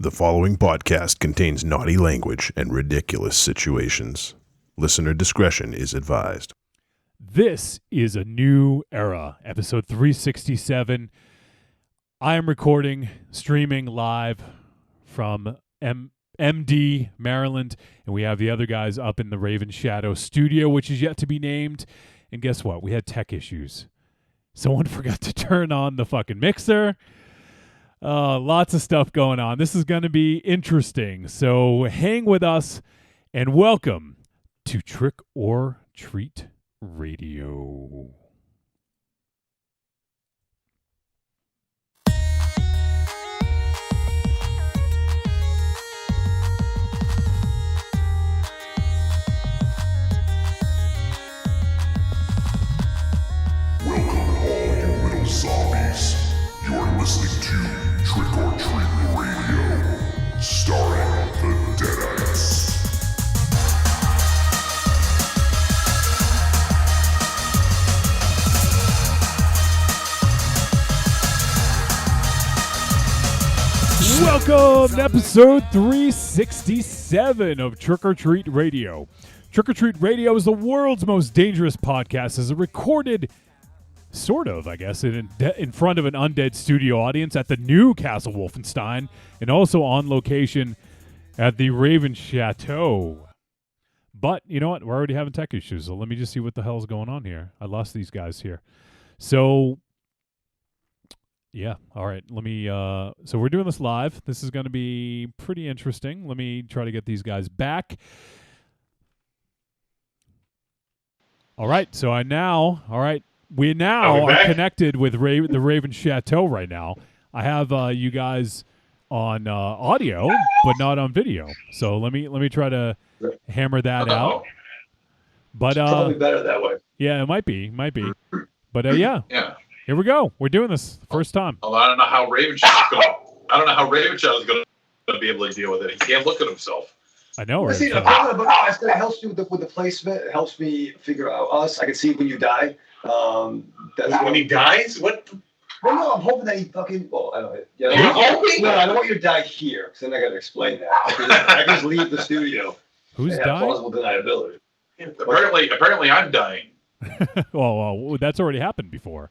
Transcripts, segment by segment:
The following podcast contains naughty language and ridiculous situations. Listener discretion is advised. This is a new era, episode 367. I am recording, streaming live from MD, Maryland, and we have the other guys up in the Ravenshadow studio, which is yet to be named. And guess what? We had tech issues. Someone forgot to turn on the fucking mixer. Lots of stuff going on. This is going to be interesting. So hang with us and welcome to Trick or Treat Radio. Welcome all you little zombies. You're listening to Trick or Treat Radio, starring the Deadites. Welcome to episode 367 of Trick or Treat Radio. Trick or Treat Radio is the world's most dangerous podcast as a recorded, sort of, I guess, in front of an undead studio audience at the new Castle Wolfenstein and also on location at the Ravenshadow. But, you know what? We're already having tech issues, so let me just see what the hell's going on here. I lost these guys here. So, yeah, all right. Let me, so we're doing this live. This is going to be pretty interesting. Let me try to get these guys back. All right, so we now are connected with the Ravenshadow right now. I have you guys on audio, but not on video. So let me try to hammer that out. But probably better that way. Yeah, it might be. But yeah. Here we go. We're doing this first time. Well, I don't know how Ravenshadow is going to be able to deal with it. He can't look at himself. I know. See, it helps you with the placement. It helps me figure out us. I can see when you die. When he dies? What? Well, no, I'm hoping that he fucking. Well, I don't know. Yeah, You're hoping? No, I don't want you to die here, because then I got to explain that. I can just leave the studio. Who's and dying? have plausible deniability. Apparently, I'm dying. well, that's already happened before.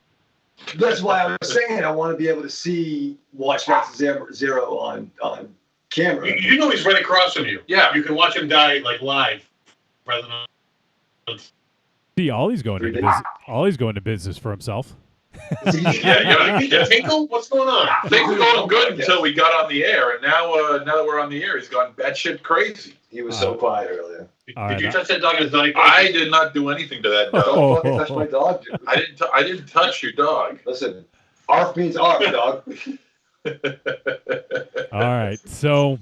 That's why I was saying I want to be able to watch Max Zero on camera. You know he's right across from you. Yeah. You can watch him die live rather than. See, Ollie's going into business for himself. Yeah, Tinkle, what's going on? Things were going good until we got on the air, and now that we're on the air, he's gone batshit crazy. He was so quiet earlier. Did you touch that dog in his naughty I did not do anything to that dog. Don't fucking touch my dog, dude. I didn't touch your dog. Listen, ARF means ARF, dog. All right, so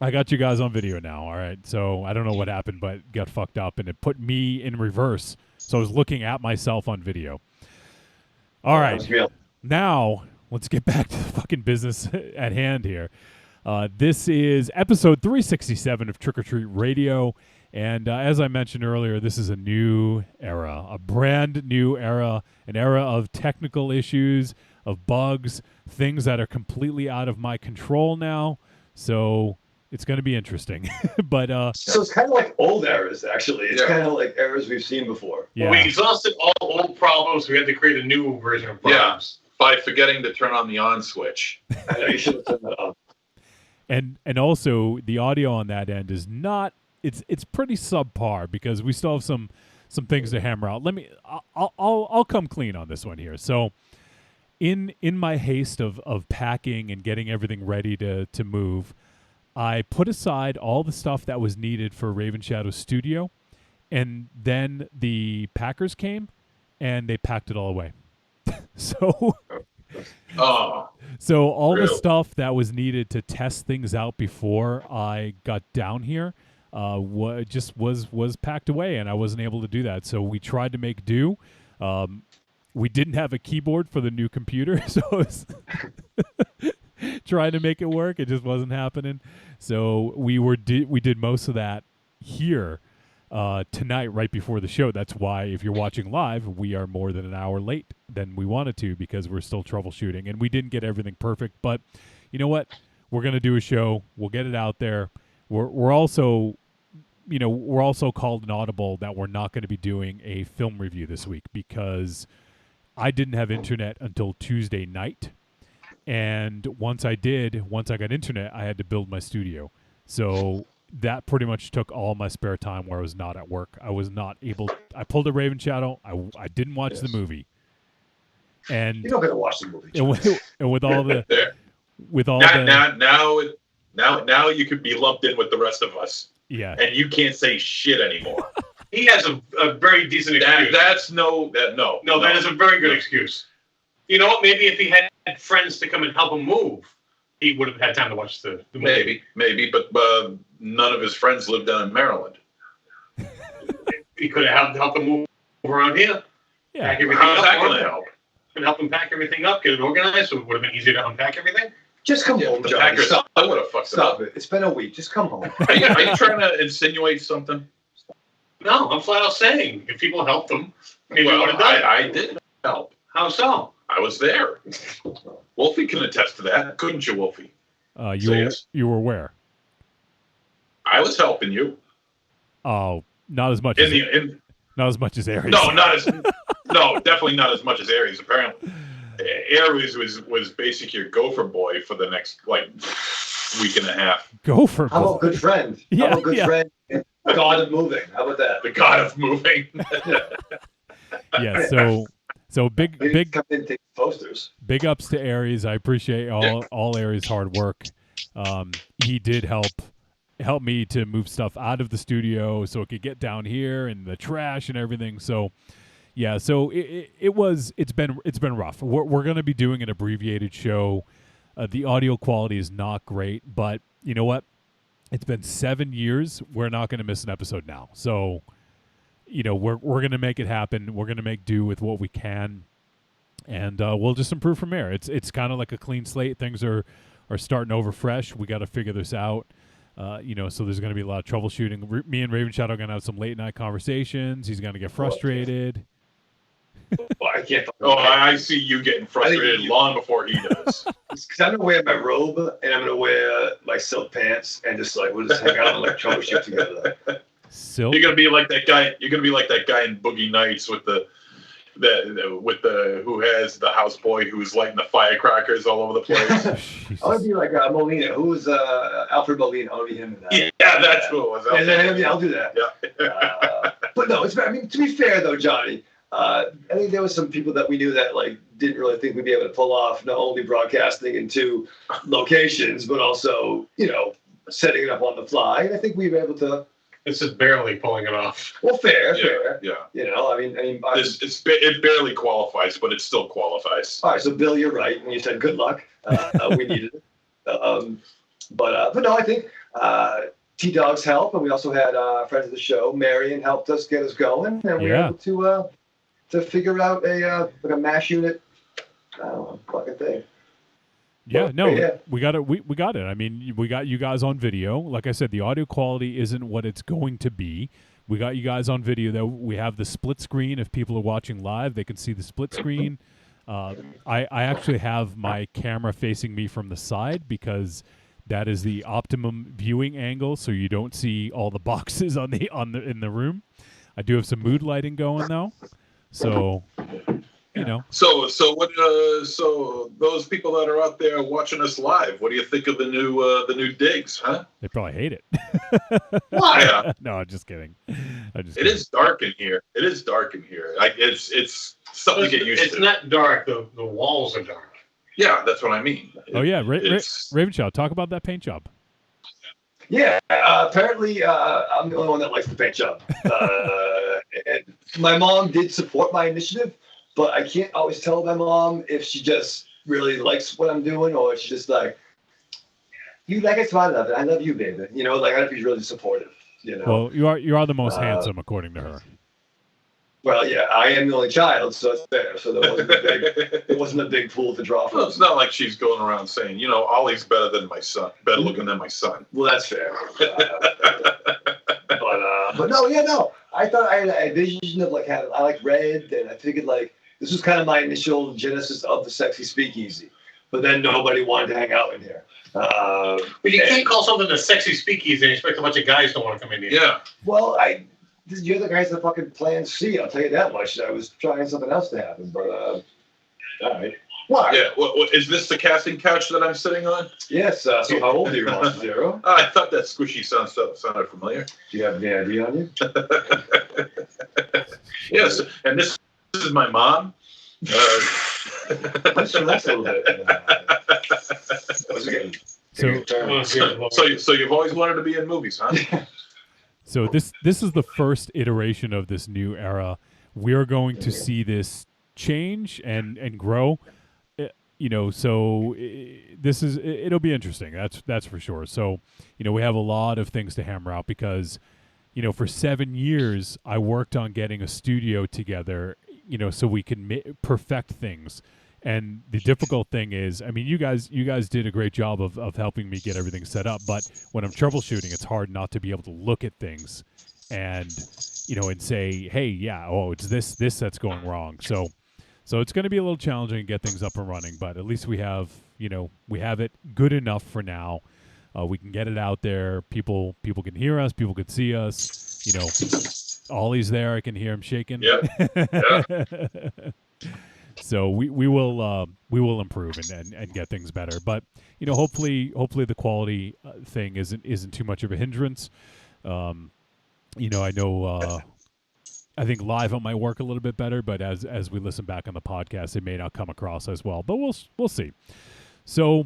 I got you guys on video now. All right, so I don't know what happened, but got fucked up, and it put me in reverse. So I was looking at myself on video. All right, now let's get back to the fucking business at hand here. This is episode 367 of Trick or Treat Radio, and as I mentioned earlier, this is a new era, a brand new era, an era of technical issues, of bugs, things that are completely out of my control now. So it's going to be interesting. But so it's kind of like old eras, actually. It's kind of like eras we've seen before. Yeah. We exhausted all old problems. We had to create a new version of problems. Yeah, by forgetting to turn on the on switch. I know, you should have turned that off. And also the audio on that end is not. It's pretty subpar because we still have some things to hammer out. I'll come clean on this one here. So in my haste of packing and getting everything ready to move, I put aside all the stuff that was needed for Ravenshadow Studio, and then the packers came and they packed it all away. So all the stuff that was needed to test things out before I got down here was packed away, and I wasn't able to do that. So we tried to make do. We didn't have a keyboard for the new computer, so I was trying to make it work. It just wasn't happening. So we did most of that here tonight right before the show. That's why if you're watching live, we are more than an hour late than we wanted to because we're still troubleshooting. And we didn't get everything perfect. But you know what? we're going to do a show. We'll get it out there. We're also, we're also called an audible that we're not going to be doing a film review this week because I didn't have internet until Tuesday night. And once I got internet, I had to build my studio. So that pretty much took all my spare time where I was not at work. I was not able. I pulled a Ravenshadow. I didn't watch the movie. And you don't get to watch the movie. And with all the, now you could be lumped in with the rest of us. Yeah. And you can't say shit anymore. He has a very decent excuse. That is a very good excuse. You know what? Maybe if he had friends to come and help him move, he would have had time to watch the movie. Maybe, but none of his friends lived down in Maryland. He could have helped him move around here. Yeah. Pack everything How's up. that going to help? And help him pack everything up, get it organized, so it would have been easier to unpack everything. Just come home, The Johnny. Packers, Stop, I would have fucked it up. it. It's been a week. Just come home. Are you trying to insinuate something? No, I'm flat out saying if people helped him, maybe he would have done it. I did help. How so? I was there. Wolfie can attest to that, couldn't you, Wolfie? You were where? I was helping you. Oh, not as much. Not as much as Aries. No, definitely not as much as Aries. Apparently, Aries was basically your gopher boy for the next week and a half. Gopher. How about good friend? Yeah, How about good friend? God of moving. How about that? The god of moving. Yeah. So big come in and take posters. Big ups to Aries. I appreciate all Aries' hard work. He did help me to move stuff out of the studio so it could get down here and the trash and everything. So yeah, so it's been rough. We're going to be doing an abbreviated show. The audio quality is not great, but you know what? It's been 7 years. We're not going to miss an episode now. So, we're going to make it happen. We're going to make do with what we can, and we'll just improve from there. It's kind of like a clean slate. Things are starting over fresh. We got to figure this out. So there's going to be a lot of troubleshooting. Me and Ravenshadow are going to have some late night conversations. He's going to get frustrated. Well, I can't. I see you getting frustrated long before he does. Because I'm gonna wear my robe and I'm gonna wear my silk pants and we'll just hang out and troubleshoot together. Silk. You're gonna be like that guy. You're gonna be like that guy in Boogie Nights with the who has the houseboy who's lighting the firecrackers all over the place. I want to be like Molina. Who's Alfred Molina? I want to be him in that. Yeah, that's who it was. I'll do that. Yeah. But no, to be fair though, Johnny. I think there was some people that we knew that didn't really think we'd be able to pull off not only broadcasting in 2 locations, but also setting it up on the fly. And I think we were able to. This is barely pulling it off. Well, fair. Yeah. It barely qualifies, but it still qualifies. All right, so Bill, you're right, and you said good luck. We needed it. But no, I think T-Dog's help, and we also had friends of the show, Marion, helped us get us going, and we were able to figure out a mash unit. I don't know, fucking thing. Yeah, we got it. We got it. I mean, we got you guys on video. Like I said, the audio quality isn't what it's going to be. We got you guys on video, though. We have the split screen. If people are watching live, they can see the split screen. I actually have my camera facing me from the side because that is the optimum viewing angle, so you don't see all the boxes in the room. I do have some mood lighting going though, so So what? So those people that are out there watching us live, what do you think of the new digs, huh? They probably hate it. Why? Yeah. No, I'm just kidding. It is dark in here. It's something to get used to. It's not dark. The walls are dark. Yeah, that's what I mean. Oh yeah, Ravenshadow, talk about that paint job. Yeah, apparently I'm the only one that likes the paint job. And my mom did support my initiative, but I can't always tell my mom if she just really likes what I'm doing or if she's just like, you like it, so I love it. I love you, baby. I don't know if she's really supportive. Well, you are the most handsome, according to her. Well, yeah, I am the only child, so it's fair. So there wasn't a big pool to draw from. Well, it's not like she's going around saying, Ollie's better than my son, better looking than my son. Well, that's fair. But no. I thought I had a vision of I like red, and I figured this was kind of my initial genesis of the Sexy Speakeasy. but then nobody wanted to hang out in here. But you can't call something a sexy speakeasy and expect a bunch of guys to want to come in here. Yeah. Well, you're the guys that fucking plan C. I'll tell you that much. I was trying something else to happen, but all right. Why? Yeah. What, is this the casting couch that I'm sitting on? Yes. So how old are you, Monster Zero? I thought that squishy sounded familiar. Do you have any idea on you? Yes, and this is my mom. Let's relax a little bit. So you've always wanted to be in movies, huh? So this is the first iteration of this new era. We're going to see this change and grow. It'll be interesting. That's for sure. So, we have a lot of things to hammer out because, for 7 years I worked on getting a studio together, so we can perfect things. And the difficult thing is, I mean, you guys did a great job of helping me get everything set up. But when I'm troubleshooting, it's hard not to be able to look at things and, and say, hey, yeah, it's this that's going wrong. So it's going to be a little challenging to get things up and running, but at least we have it good enough for now. We can get it out there. People can hear us. People can see us. Ollie's there. I can hear him shaking. Yeah. So we will improve and get things better. But hopefully the quality thing isn't too much of a hindrance. I know. I think live it might work a little bit better, but as we listen back on the podcast, it may not come across as well. But we'll see. So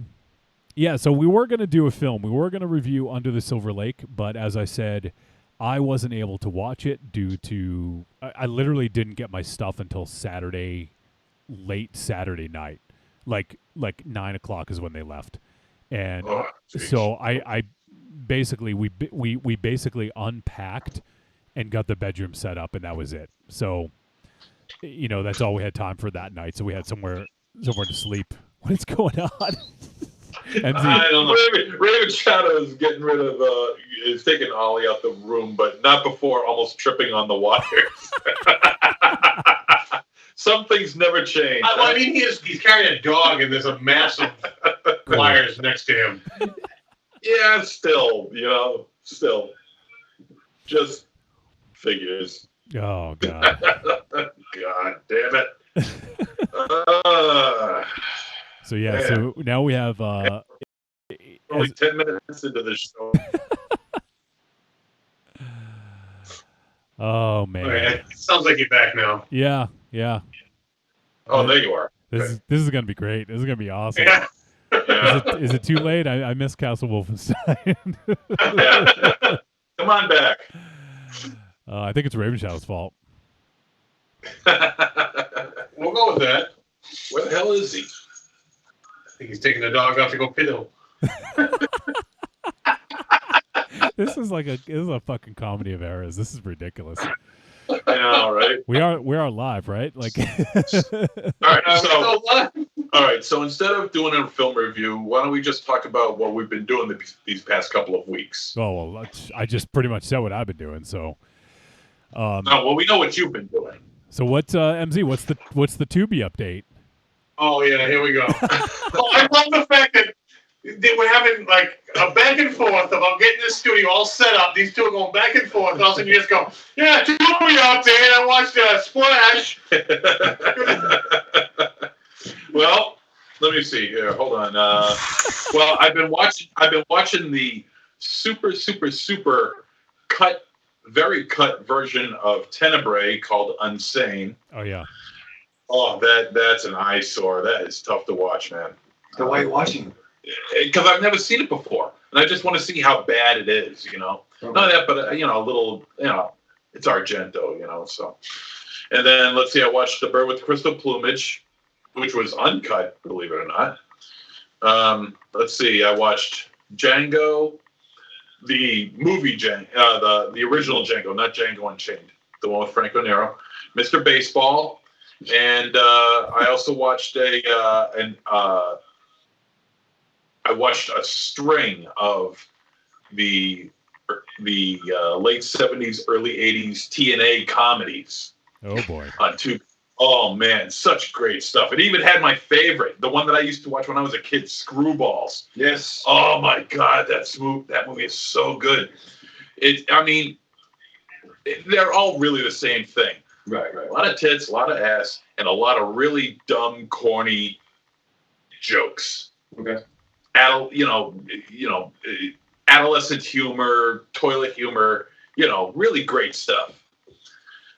yeah, so we were going to do a film. We were going to review Under the Silver Lake, but as I said, I wasn't able to watch it due to I literally didn't get my stuff until late Saturday night, like 9 o'clock is when they left, and so I basically we basically unpacked and got the bedroom set up, and that was it. So, that's all we had time for that night. So we had somewhere to sleep. What is going on? I don't know. Ravenshadow is getting rid of is taking Ollie out the room, but not before almost tripping on the wires. Some things never change. I mean, he's carrying a dog, and there's a massive wires next to him. Yeah, still, just figures. Oh God! God damn it! So yeah, man. So now we have only 10 minutes into the show. Oh man! Okay, it sounds like you're back now. Yeah. Oh, there you are. This is gonna be great. This is gonna be awesome. Yeah. Is it too late? I miss Castle Wolfenstein. Come on back. I think it's Ravenshadow's fault. We'll go with that. Where the hell is he? I think he's taking the dog off to go piddle. This is a fucking comedy of errors. This is ridiculous. I know, right? We are live, right? Like. All right. So instead of doing a film review, why don't we just talk about what we've been doing these past couple of weeks? Oh well, I just pretty much said what I've been doing. So. Well, we know what you've been doing. So MZ? What's the Tubi update? Oh yeah, here we go. I love the fact that they were having like a back and forth about getting the studio all set up. These two are going back and forth. And all of a sudden you just go, yeah, Tubi update. I watched Splash. Well, let me see here. Hold on. Well, I've been watching the super very cut version of Tenebrae called Unsane. Oh yeah. Oh, that's an eyesore. That is tough to watch, man. So why are you watching? Because I've never seen it before, and I just want to see how bad it is. Okay. Not that, but a little. It's Argento. So, and then let's see. I watched The Bird with Crystal Plumage, which was uncut, believe it or not. Let's see. I watched Django, the movie Django, the original Django, not Django Unchained, the one with Franco Nero, Mr. Baseball, and I also watched I watched a string of the late 70s, early 80s TNA comedies. Oh boy! On Tubi. Oh man, such great stuff. It even had my favorite, the one that I used to watch when I was a kid, Screwballs. Yes. Oh my God, that movie is so good. They're all really the same thing. Right. A lot of tits, a lot of ass, and a lot of really dumb, corny jokes. Okay. Adolescent humor, toilet humor. Really great stuff.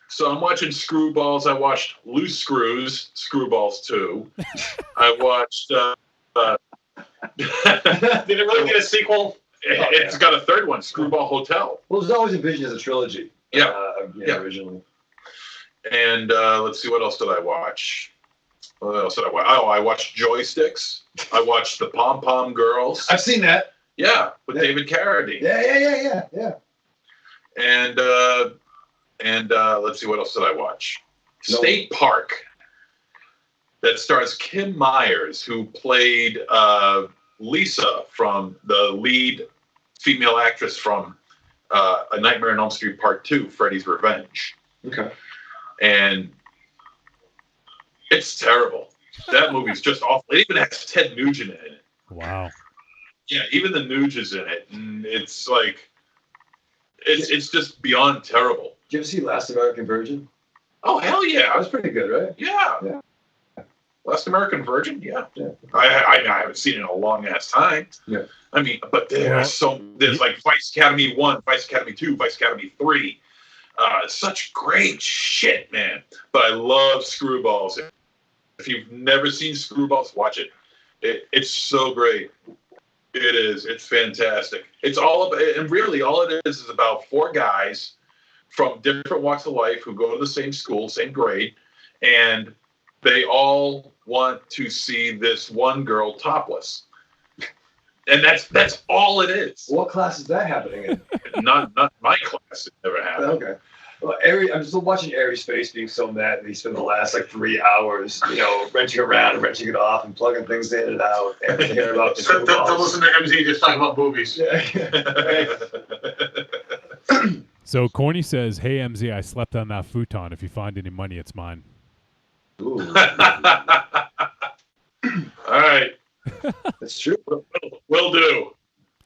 So I'm watching Screwballs. I watched Loose Screws, Screwballs 2. I watched. Did it really get a sequel? It's got a third one, Screwball Hotel. Well, it was always envisioned as a trilogy. Yeah. Originally. And let's see, what else did I watch? What else did I watch? Oh, I watched Joysticks. I watched The Pom Pom Girls. I've seen that. Yeah, with David Carradine. Yeah. And let's see, what else did I watch? State Park. That stars Kim Myers, who played Lisa, from the lead female actress from A Nightmare on Elm Street Part 2, Freddy's Revenge. Okay. And it's terrible. That movie's just awful. It even has Ted Nugent in it. Wow. Yeah, even the Nugent's in it. And it's like, it's just beyond terrible. Did you ever see Last American Virgin? Oh, hell yeah. That was pretty good, right? Yeah. Last American Virgin, yeah. I haven't seen it in a long ass time. Yeah. I mean, but there's like Vice Academy 1, Vice Academy 2, Vice Academy 3. Such great shit, man. But I love Screwballs. If you've never seen Screwballs, watch it. It's so great. It is. It's fantastic. It's all about, and really all it is about 4 guys from different walks of life who go to the same school, same grade, and they all want to see this one girl topless. And that's all it is. What class is that happening in? Not my class. It never happened. Okay. Well, I'm still watching Aries' face being so mad that he spent the last 3 hours, wrenching around and wrenching it off and plugging things in and out and hearing about the To listen to MZ just talk about boobies. So Corny says, "Hey MZ, I slept on that futon. If you find any money, it's mine." Ooh, All right. that's true. Will do.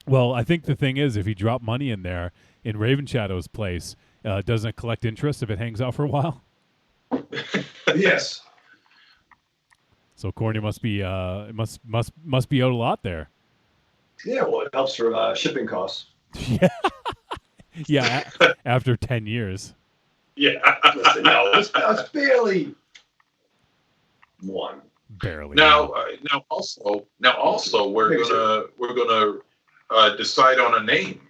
Well, I think the thing is, if you drop money in there in Ravenshadow's place, doesn't it collect interest if it hangs out for a while? Yes. So Corny must be must be out a lot there. Yeah, well, it helps for shipping costs. Yeah. After 10 years. Yeah. Listen, no, it's barely one. Barely. Now also, we're gonna decide on a name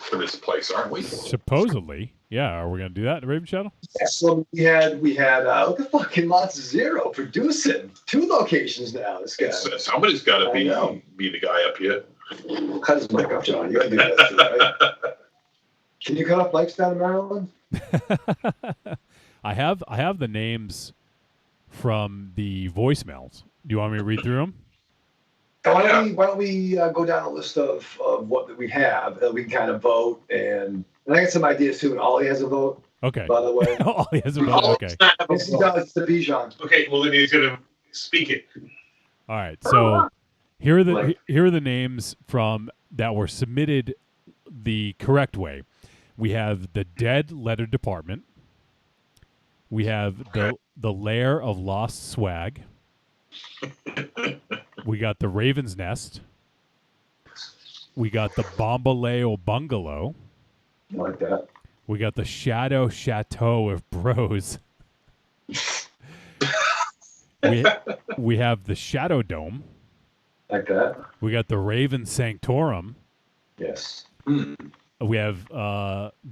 for this place, aren't we? Supposedly, yeah. Are we gonna do that in Ravenshadow? Yeah, so we had look at fucking Lots Zero producing 2 locations now. This guy. Somebody's got to be the guy up here. Cut his mic off, John. You can do that too, right? Can you cut off mics down in Maryland? I have the names from the voicemails. Do you want me to read through them? Why don't we go down a list of what we have, and we can kind of vote, and I got some ideas too, and Ollie has a vote. Okay. By the way. Ollie has a vote. Okay. It's the Bijan. Okay, well then he's gonna speak it. All right. So here are the names from that were submitted the correct way. We have the Dead Letter Department. We have the Lair of Lost Swag. We got the Raven's Nest. We got the Bombaleo Bungalow. I like that. We got the Shadow Chateau of Bros. we have the Shadow Dome. Like that. We got the Raven Sanctorum. Yes. We have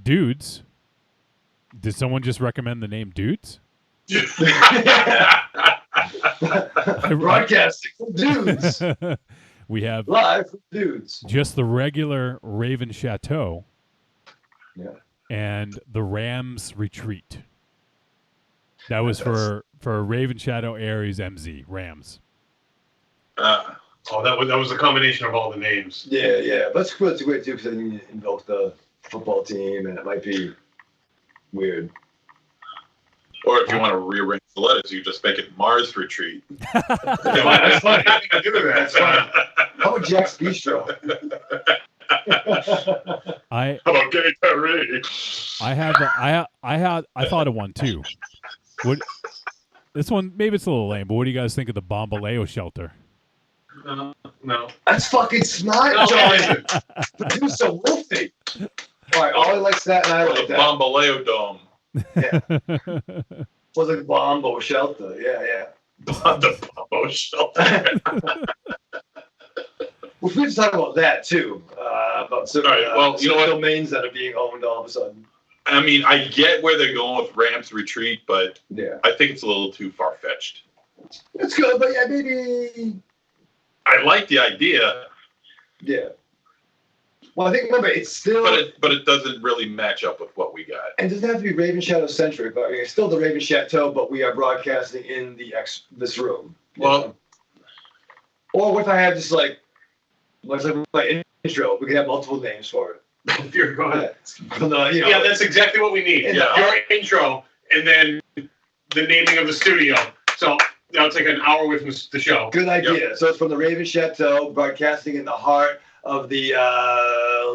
Dudes. Did someone just recommend the name Dudes? Broadcasting from Dudes. We have Live from Dudes. just the regular Raven Chateau. Yeah. And the Rams Retreat. That was for Raven Shadow Aries MZ Rams. That was a combination of all the names. Yeah. But it's great too, because then you invoke the football team, and it might be weird. Or if you want to rearrange the letters, you just make it Mars Retreat. That's funny. I can do that. That's funny. How about Jack's Bistro? I How about Gay Terry? I thought of one too. This one, maybe it's a little lame, but what do you guys think of the Bombaleo shelter? No. That's fucking smart, No, John. it isn't. Producer Wolfie. All right, Ollie likes that, and I Or like the that. Bombaleo Dome. Was like Bombo Shelter. Yeah. The Bombo Shelter. Well, we have to talk about that too. About certain, All right, well, you know what? domains that are being owned all of a sudden. I mean, I get where they're going with Rams Retreat, but Yeah, I think it's a little too far-fetched. it's good, but yeah, maybe. I like the idea, Yeah. Well, I think remember it's still. but it doesn't really match up with what we got. And it doesn't have to be Ravenshadow centric, but I mean, it's still the Ravenshadow, but we are broadcasting in this room. you Well- know? Or what if I have just like my intro? We could have multiple names for it. Dear God. Yeah, That's exactly what we need. Yeah. Your intro and then the naming of the studio. So that'll take an hour away from the show. Good idea. So it's from the Ravenshadow, broadcasting in the heart of the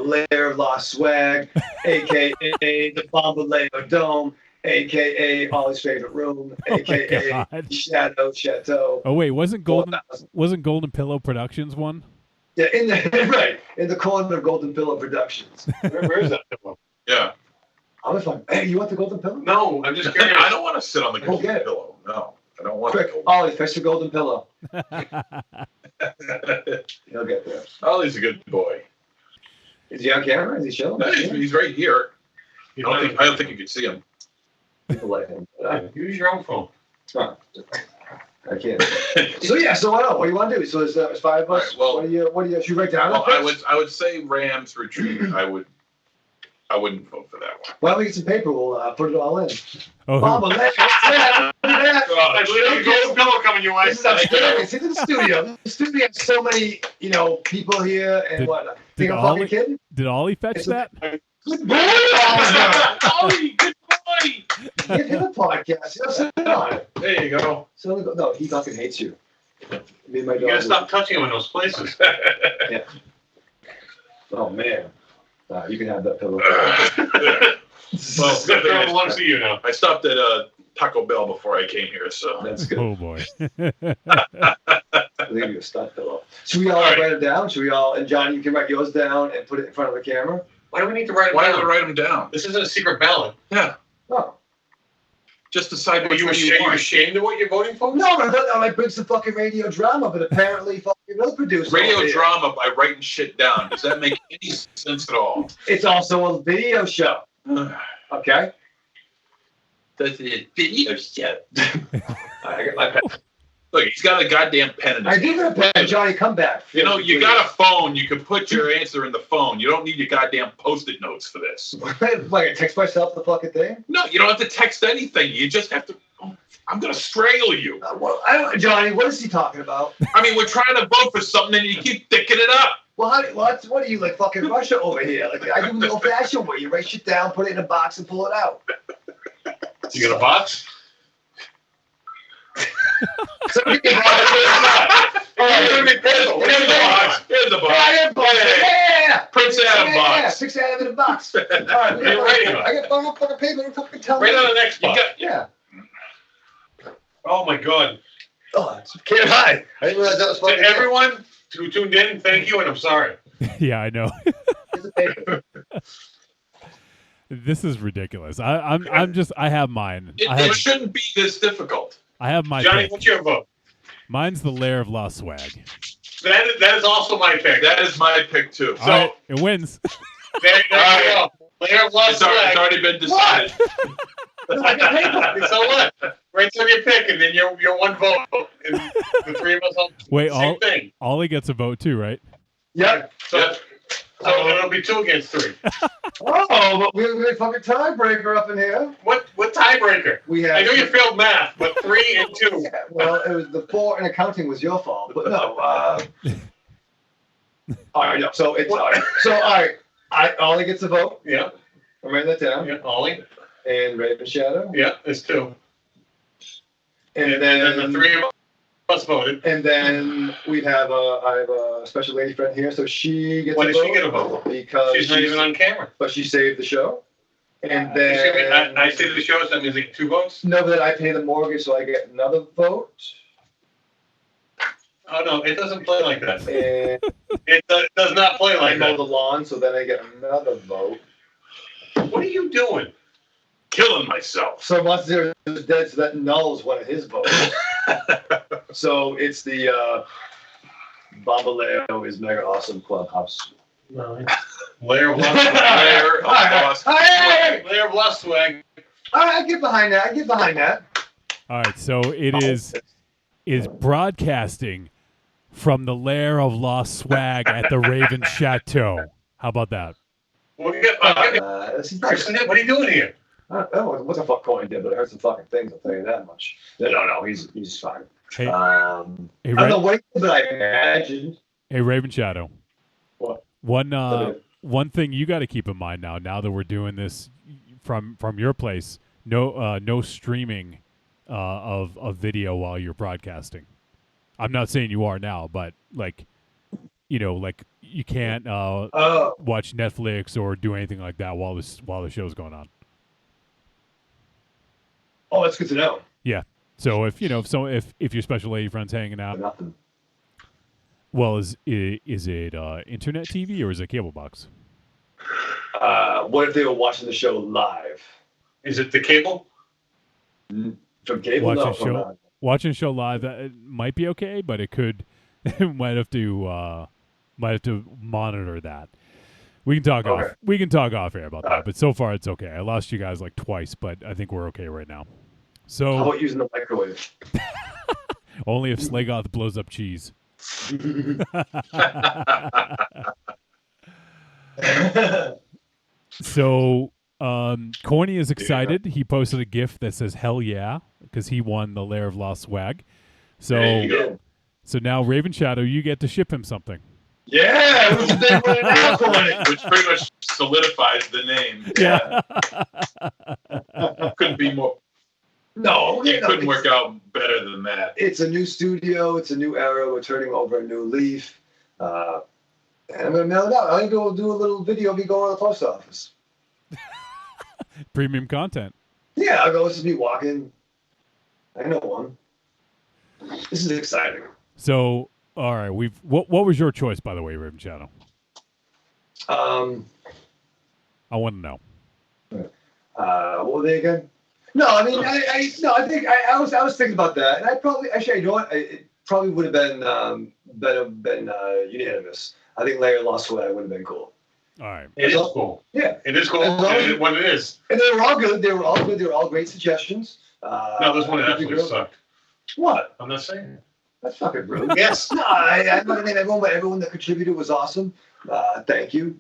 Lair of Lost Swag, a.k.a. the Bombaleo Dome, a.k.a. Ollie's favorite room, a.k.a. God. Shadow Chateau. Oh wait, wasn't 4000. Golden Pillow Productions one? Yeah, in the corner of Golden Pillow Productions. Where is that? Yeah. I'm just like, hey, you want the Golden Pillow? No, I'm just curious. I don't want to sit on the Go golden get it. pillow. No, I don't want Quick, the Ollie, fetch the Golden Pillow. golden. He'll get there. Ollie's a good boy. Is he on camera? Is he showing? He's right here. I don't think you can see him. People like him. Use your own phone. Huh. I can't. So yeah, so what do you want to do? So it's 5 of us. Right, well- what do you should you write down? Well, the picks? I would say Rams Retreat. I wouldn't vote for that one. Why don't we get some paper? We'll put it all in. Oh, Mama, let's look at that. I believe there's a golden pillow coming your way. This is outstanding. See the studio. The studio has so many, people here and Did- whatnot. did Think I'm Ollie- fucking kidding? did Ollie fetch It's that? Good boy, Oliver. Ollie, good boy. Give him a podcast. Sit on it. There you go. So no, he fucking hates you. Me and my You dog. gotta stop touching him in those places. Oh man, you can have that pillow. Well, That girl belongs to you now. I stopped at Taco Bell before I came here, so That's good. Oh boy. I'll give you a stunt pillow. Should we all All right. write it down? Should we all? And Johnny, you can write yours down and put it in front of the camera. Why do we need to write it why down? don't we write them down? This isn't a secret ballot. Yeah, Oh just decide Are which you one you ashamed, want. ashamed of what you're voting for? no, I thought that might bring some fucking radio drama, but apparently fucking no producer. over Radio here. drama by writing shit down. Does that make any sense at all? It's also a video show. Okay. That's a video show. I got my pen. Look, he's got a goddamn pen in his I do hand. got a pen. Johnny, come back. You know, you got a phone. You can put your answer in the phone. You don't need your goddamn Post-it notes for this. Like I text myself the fucking thing. No, you don't have to text anything. You just have to. Oh, I'm gonna strangle you. Well, I don't, Johnny. What is he talking about? I mean, we're trying to vote for something, and you keep dicking it up. Well, what are you like fucking Russia over here? Like I do the old-fashioned way. You write shit down, put it in a box, and pull it out. You got a box? Somebody can Here's the box. Yeah. Prince Adam Yeah, box. 6 out of it in a box. All right, You're right. I got phone fucking paper. Don't fucking tell me. Right on the next You box. got, Yeah. Oh my God. Oh, can't hide. I didn't realize that was To fucking. everyone who tuned in, thank you, and I'm sorry. Yeah, I know. Here's the paper. This is ridiculous. I have mine. it shouldn't be this difficult. I have my Johnny, pick. what's your vote? Mine's the Lair of Lost Swag. That is also my pick. That is my pick too. All right, it wins. There you go. Lair of Lost It's Swag. already been decided. So what? Write down your pick, and then you're one vote, and the three of us all Wait, same thing. Ollie gets a vote too, right? Yep. So, Yep. so it'll be 2 against 3. Oh, but we're a fucking tiebreaker up in here. What tiebreaker? We have. I know you failed math, but 3 and 2. Yeah, well, it was the 4 in accounting was your fault, but no. All right, no. So it's all right. So all right, Ollie gets a vote. Yeah, I'm writing that down. yeah. Ollie. And Ravenshadow. Yeah, it's 2. And then the three of us voted. And then I have a special lady friend here, so she gets Why a did vote. she get a vote? Because She's not even on camera. But she saved the show. And Excuse me, then I say to the show, so that means like 2 votes? no, but I pay the mortgage, so I get another vote. Oh, no, it doesn't play like that. And It does not play I like mow that. the lawn, so then I get another vote. What are you doing? Killing myself. So Monster is dead, so that nulls one of his votes. So it's the Bambaleo is Mega Awesome Clubhouse. No. Lair of Lost Lair of Lost Hey! Lair of Lost Swag. I get behind that. All right, so it is broadcasting from the Lair of Lost Swag at the Ravenshadow. How about that? What are you doing here? I don't know what the fuck Coin did, but I heard some fucking things. I'll tell you that much. No, he's fine. Hey, I hey, don't know what, but I imagined. Hey, Ravenshadow. What? One thing you got to keep in mind now that we're doing this from your place, no streaming of video while you're broadcasting. I'm not saying you are now, but like you can't watch Netflix or do anything like that while the show's going on. Oh, that's good to know. Yeah. So if your special lady friend's hanging out, Nothing. well, is it internet TV or is it cable box? What if they were watching the show live? Is it the cable? From cable? Watching a show live, that might be okay, but it could might have to monitor that. We can talk off. We can talk off air about that. But so far, it's okay. I lost you guys like twice, but I think we're okay right now. So how about using the microwave? Only if Slagoth blows up cheese. So Corny is excited. He posted a GIF that says "Hell yeah" because he won the Lair of Lost Swag. So There you go. So now Ravenshadow, you get to ship him something. Yeah, which they went out on it. Which pretty much solidifies the name. Yeah. Couldn't be more. No, It couldn't work out better than that. It's a new studio. It's a new era. We're turning over a new leaf. And I'm going to mail it out. I'm going to do a little video of me going to the post office. Premium content. Yeah, I'll go, this is me walking. I know one. This is exciting. So, all right, what was your choice, by the way, Ravenshadow? I want to know. What were they again? No, I mean, I think I was thinking about that, and I probably actually, you know what? It probably would have been unanimous. I think Lair Lost Swag would have been cool. All right. It is cool. Yeah, It is cool. It is what it is. and they were all good. They were all good. They were all great suggestions. No, this one absolutely sucked. What? I'm not saying. That's fucking rude. Yes. No, I mean everyone that contributed was awesome. Thank you.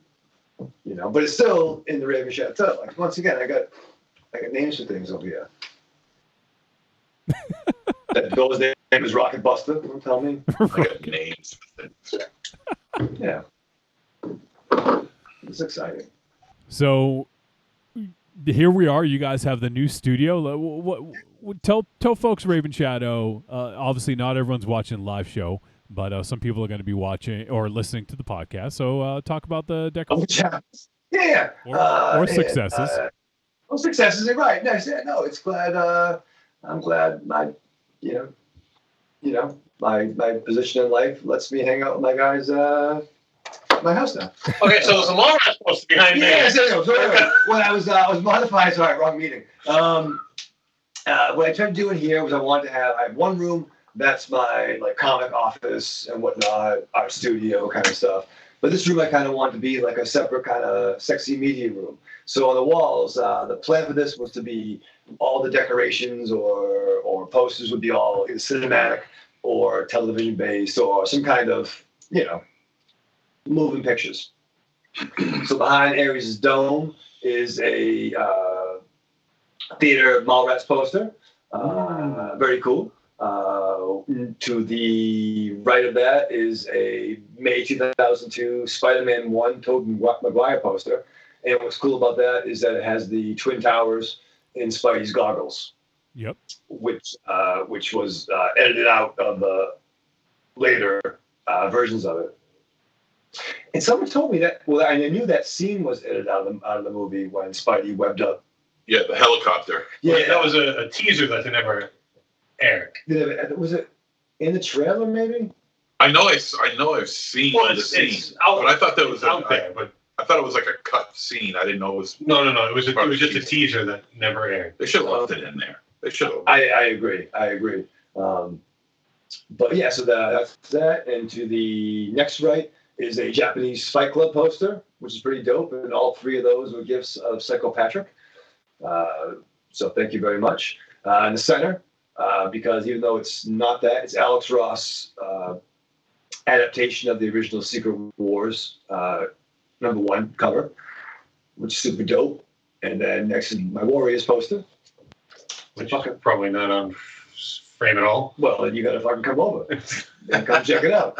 You know, but it's still in the Ravenshadow. Like once again, I got names for things over here. That Bill's name is Rocket Buster. Don't tell me. I got names. Yeah. It's exciting. So here we are. You guys have the new studio. Tell folks Ravenshadow. Obviously, not everyone's watching the live show, but some people are going to be watching or listening to the podcast. So talk about the decoration. Yeah. Or successes. Successes are right. No, it's glad. I'm glad my my position in life lets me hang out with my guys. My house now. Okay, so there's a law supposed to be behind me. Yeah, so anyway, when I was modified, sorry, wrong meeting. What I tried doing here was I have one room that's my like comic office and whatnot, art studio kind of stuff. But this room I kind of wanted to be like a separate kind of sexy media room. So on the walls, the plan for this was to be all the decorations or posters would be all either cinematic or television based or some kind of, moving pictures. So behind Aries' dome is a theater Mallrats poster. Very cool. To the right of that is a May 2002 Spider-Man 1 Tobey Maguire poster. And what's cool about that is that it has the Twin Towers in Spidey's goggles. Yep. which was edited out of the later versions of it. And someone told me that. Well, I knew that scene was edited out of the movie when Spidey webbed up. Yeah, the helicopter. Yeah, That was a teaser that they never aired. Was it in the trailer? Maybe. I know I've seen the scene, It's out, but I thought that was out there. But I thought it was like a cut scene. I didn't know it was. no. It was just a teaser that never aired. They should have left it in there. They should have. I agree. But yeah, so that's that. And to the next right is a Japanese Fight Club poster, which is pretty dope. And all three of those were gifts of Psycho Patrick. So thank you very much. In the center, because even though it's not that, it's Alex Ross' adaptation of the original Secret Wars #1 cover, which is super dope. And then next is my Warriors poster. Which is probably not on frame at all. Well, then you got to fucking come over and come check it out.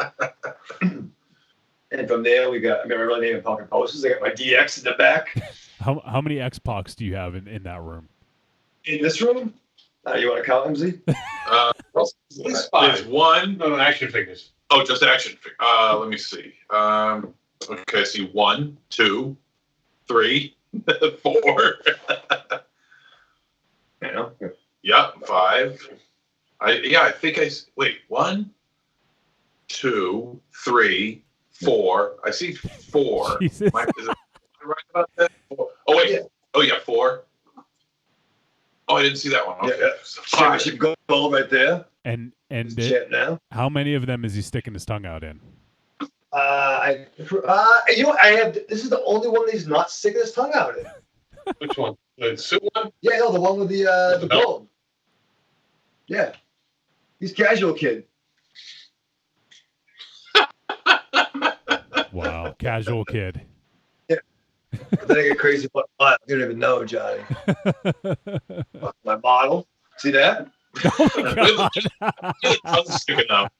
And from there, I got my real name and fucking posters. I got my DX in the back. How many X-Pacs do you have in that room? In this room? You want to count them, Z? There's one. No, action figures. Oh, just action. Let me see. Okay, I see 1, 2, 3, 4. Yeah. Yep, 5. I think wait. 1, 2, 3, 4. I see 4. Jesus. Is it right about that? 4. Oh wait. Yeah. Oh yeah, 4. Oh, I didn't see that one. Okay. Yeah. So Championship 5. goal right there. And Champ now. how many of them is he sticking his tongue out in? You know what? I have. This is the only one that he's not sticking his tongue out in. Which one? The suit one? Yeah, no, the one with the belt? gold. Yeah, he's casual kid. Wow, casual kid. Then I get crazy about I don't even know, Johnny. My model. See that? Oh my god. Tongue's sticking out.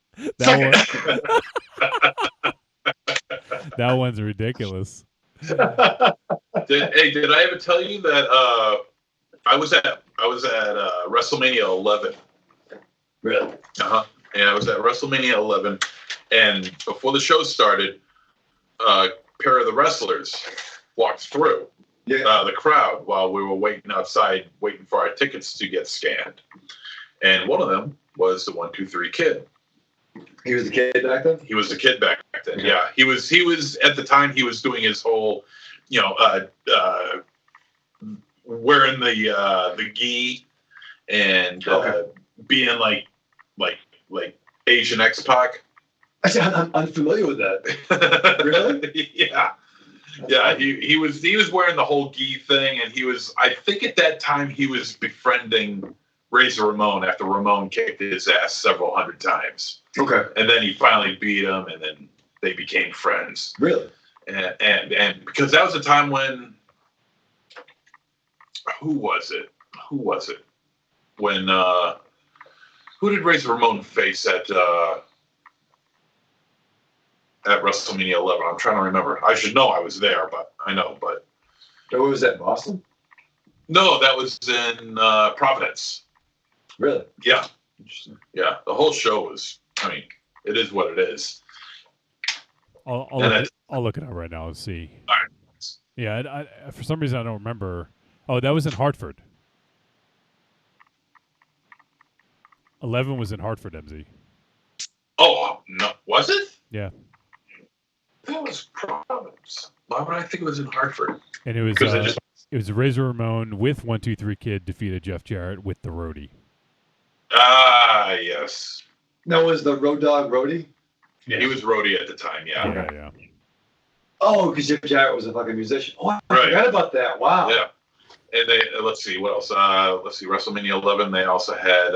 That one's ridiculous. Did I ever tell you that I was at WrestleMania 11? Really? And I was at WrestleMania 11, and before the show started, a pair of the wrestlers walked through the crowd while we were waiting outside, waiting for our tickets to get scanned. And one of them was the 1-2-3 Kid. He was the kid back then. He was the kid back then. Yeah, he was at the time. He was doing his whole, wearing the gi and being like Asian X-Pac. I'm unfamiliar with that. Really? Yeah. He was wearing the whole gi thing, and I think at that time he was befriending Razor Ramon after Ramon kicked his ass several hundred times. Okay. And then he finally beat him, and then they became friends. Really? And because that was a time when who was it? When who did Razor Ramon face at WrestleMania 11? I'm trying to remember. I should know I was there, but I know. But Where was that? Boston? no, that was in Providence. Really? Yeah, Interesting. yeah. The whole show was. I mean, it is what it is. I'll look it up right now and see. All right. Yeah, I for some reason I don't remember. Oh, that was in Hartford. 11 was in Hartford, MZ. Oh no, was it? Yeah. That was Providence. Why would I think it was in Hartford? And it was Because it was Razor Ramon with 1-2-3 Kid defeated Jeff Jarrett with the Roadie. Yes. No, was the Road Dogg Roadie? Yeah. He was roadie at the time. Yeah. Yeah. Oh, because Jeff Jarrett was a fucking musician. Oh, I Right. forgot about that. Wow. Yeah. And they let's see what else. Let's see, WrestleMania 11. They also had.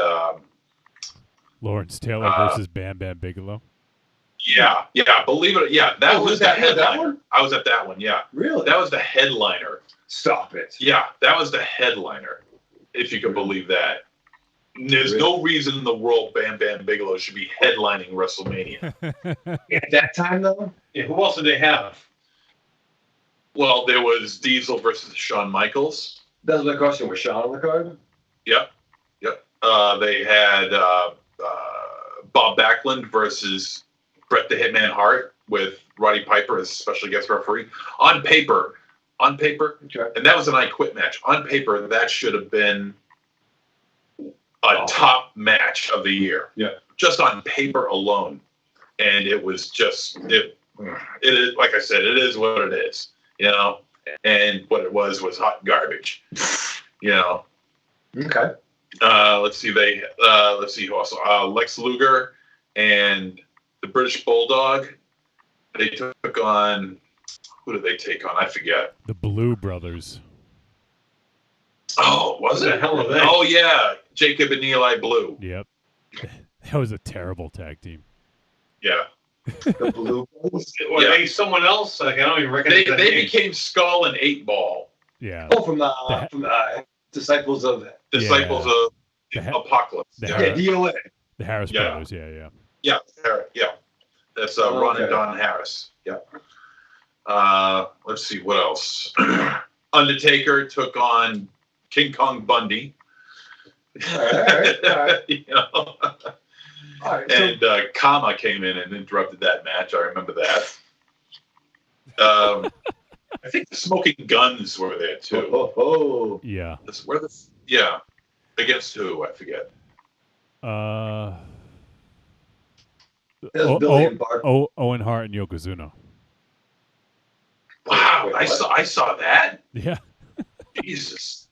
Lawrence Taylor versus Bam Bam Bigelow. Yeah. Believe it. Yeah, that Oh, was the that headliner. one? I was at that one. Yeah, Really? that was the headliner. Stop it. Yeah, that was the headliner. If you can believe that. There's no reason in the world Bam Bam Bigelow should be headlining WrestleMania. At that time, though? Yeah, who else did they have? Well, there was Diesel versus Shawn Michaels. That was my question. Was Sean on the card? Yep. They had Bob Backlund versus Bret the Hitman Hart with Roddy Piper as special guest referee. On paper, Okay. and that was an I Quit match. On paper, that should have been a top match of the year. Yeah. Just on paper alone. And it was just, it is, like I said, it is what it is, you know? And what it was hot garbage, you know? Okay. Let's see who else. Lex Luger and the British Bulldog. They took on, who did they take on? I forget. The Blue Brothers. Oh, was Who the it? hell are they? Oh, yeah. Jacob and Eli Blue. Yep. That was a terrible tag team. Yeah. The Blue Bulls. Were Yeah. they someone else? Like, I don't even recognize They that name. became Skull and 8 Ball. Yeah. Oh, from Disciples of Disciples of The- Apocalypse. the- Yeah. DOA. The Harris Yeah. Brothers. Yeah. Yeah. That's Oh, Ron okay. and Don Harris. Yeah. Let's see what else. Undertaker took on King Kong Bundy. All right. You know? All right. So, And Kama came in and interrupted that match. I remember that. I think the Smoking Guns were there too. Yeah. Yeah. Against who? I forget. That's Billy and Bart. Owen Hart and Yokozuna. Wow, Wait, I saw that. Yeah. Jesus.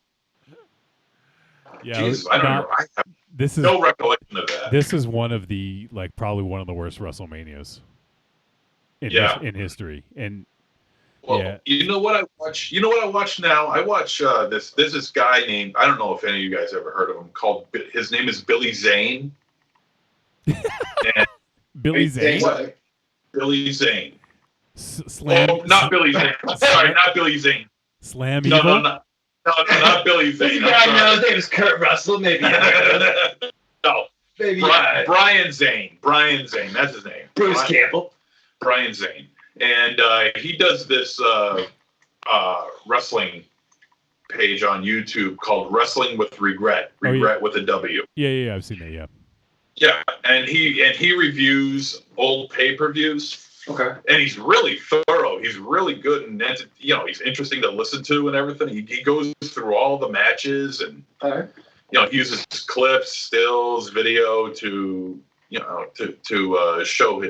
Yeah. Jesus, I don't know. I have This is no recollection of that. this is one of the probably one of the worst WrestleManias in Yeah. in history. And Well, yeah. you know what I watch? You know what I watch now? I watch this. There's this guy named, I don't know if any of you guys ever heard of him. His name is Billy Zane. Billy Zane, What? Billy Zane. Slam, Oh, not Billy Zane. Sorry, not Billy Zane. Slam No, Evil. no, not Billy Zane. Yeah, I'm no, sorry. his name is Kurt Russell. Maybe. No, Maybe. Brian Zane. Brian Zane. That's his name. Bruce Campbell. Brian Zane. And he does this wrestling page on YouTube called Wrestling with Regret. Oh, yeah. Regret with a W. Yeah. I've seen that. Yeah. Yeah, and he reviews old pay-per-views, Okay. and he's really thorough. He's really good, and he's interesting to listen to and everything. He goes through all the matches, and All right. he uses clips, stills, video to show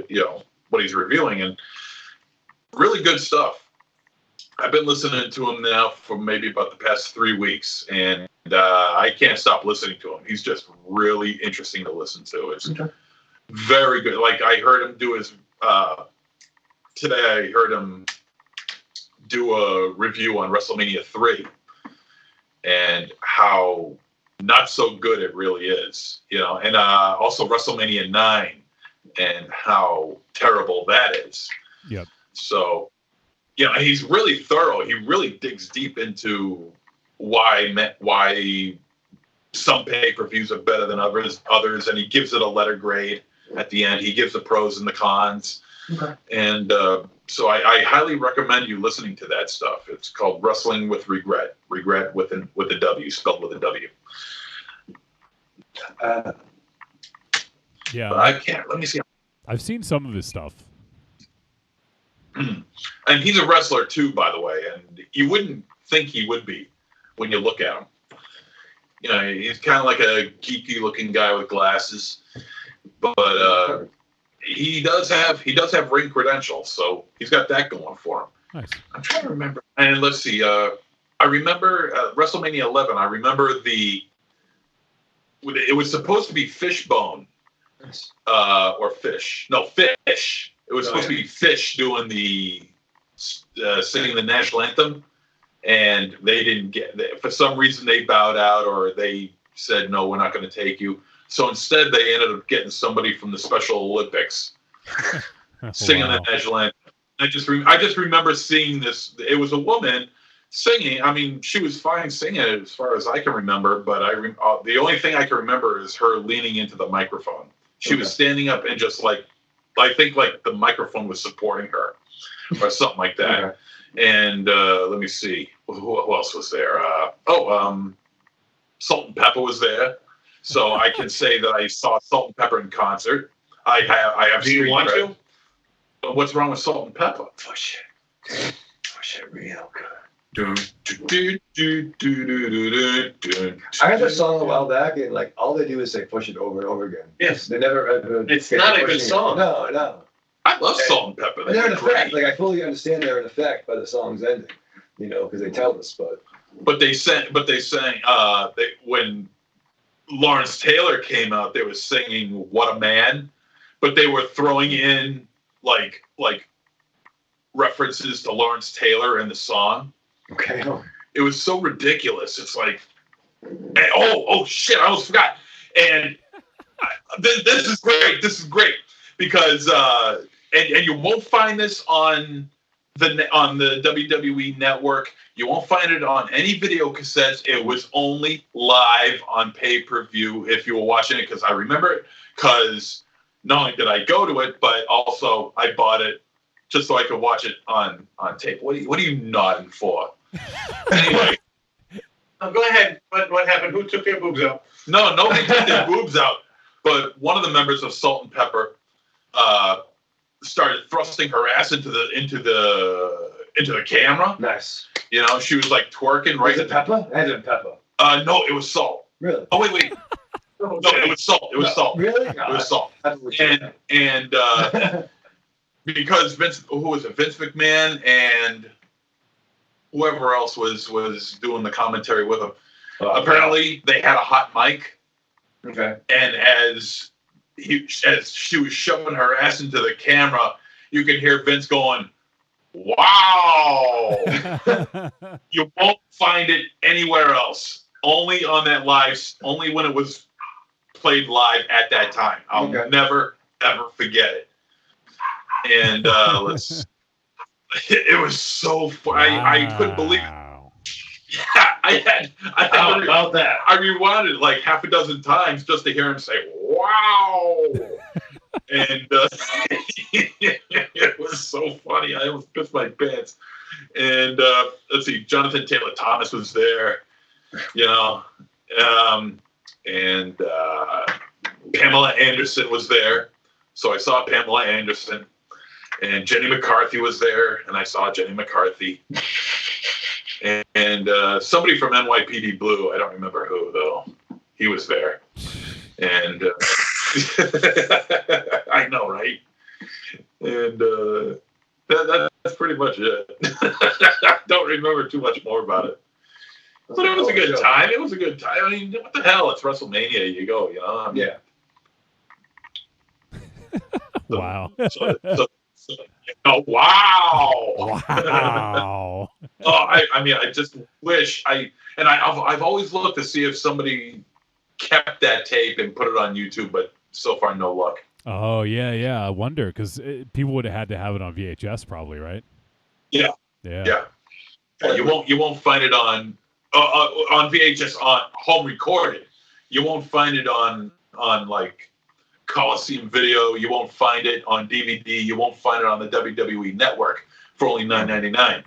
what he's reviewing, and really good stuff. I've been listening to him now for maybe about the past 3 weeks, and I can't stop listening to him. He's just really interesting to listen to. It's very good. Like I heard him do his today. I heard him do a review on WrestleMania 3 and how not so good it really is, and also WrestleMania 9 and how terrible that is. Yep. So, he's really thorough. He really digs deep into why some pay-per-views are better than others, and he gives it a letter grade at the end. He gives the pros and the cons. Okay. And so I highly recommend you listening to that stuff. It's called Wrestling with Regret. Regret with a W, spelled with a W. Yeah. But I can't. Let me see. I've seen some of his stuff. And he's a wrestler too, by the way. And you wouldn't think he would be when you look at him. He's kind of like a geeky-looking guy with glasses, but he does have ring credentials, so he's got that going for him. Nice. I'm trying to remember. And let's see. I remember WrestleMania 11. I remember it was supposed to be Fishbone or Fish. No, Fish. It was supposed to be Fish doing the singing the national anthem, and they didn't get. For some reason, they bowed out, or they said, "No, we're not going to take you." So instead, they ended up getting somebody from the Special Olympics singing Wow. the national anthem. I just remember seeing this. It was a woman singing. I mean, she was fine singing it as far as I can remember, but the only thing I can remember is her leaning into the microphone. She was standing up and just I think the microphone was supporting her or something like that. Okay. And let me see. Who else was there? Salt and Pepper was there So I can say that I saw Salt and Pepper in concert. I have. Do you want to? What's wrong with Salt and Pepper? Push it real good. I heard that song a while back, and like all they do is say "push it" over and over again. Yes. They never. It's not a good song. No. I love Salt and Pepper. They're in They're effect. great. Like I fully understand they're in effect by the song's ending, because they tell us. But they sang. When Lawrence Taylor came out, they were singing "What a Man," but they were throwing in like references to Lawrence Taylor in the song. Okay. It was so ridiculous. It's like, and, oh shit! I almost forgot. And this is great. This is great because and you won't find this on the WWE Network. You won't find it on any video cassettes. It was only live on pay-per-view if you were watching it, because I remember it, because not only did I go to it, but also I bought it just so I could watch it on tape. What are you nodding for? Anyway. Go ahead. What happened? Who took their boobs out? No, nobody took their boobs out. But one of the members of Salt and Pepper started thrusting her ass into the camera. Nice. She was like twerking right. Was it Pepper? I had it in Pepper. No, it was Salt. Really? Oh wait. No, it was Salt. It was Salt. Really? It was Salt. And because Vince McMahon and whoever else was doing the commentary with him. Apparently, they had a hot mic. Okay. And as she was shoving her ass into the camera, you can hear Vince going, "Wow!" You won't find it anywhere else. Only on that live. Only when it was played live at that time. I'll never ever forget it. And it was so funny. I couldn't believe it. Yeah, I had about that. I rewinded it like half a dozen times just to hear him say "Wow," and it was so funny. I almost pissed my pants. And let's see, Jonathan Taylor Thomas was there, and Pamela Anderson was there. So I saw Pamela Anderson, and Jenny McCarthy was there, and I saw Jenny McCarthy. And somebody from NYPD Blue, I don't remember who though, he was there. And I know, right? And that's pretty much it. I don't remember too much more about it. But it was a good time. It was a good time. I mean, what the hell? It's WrestleMania. You go, Yeah. Wow. Wow. Wow. I just wish I've always looked to see if somebody kept that tape and put it on YouTube, but so far no luck. Oh yeah. I wonder, because people would have had to have it on VHS, probably, right? Yeah. You won't find it on VHS on home recorded. You won't find it on like Coliseum Video. You won't find it on DVD. You won't find it on the WWE Network for only $9.99.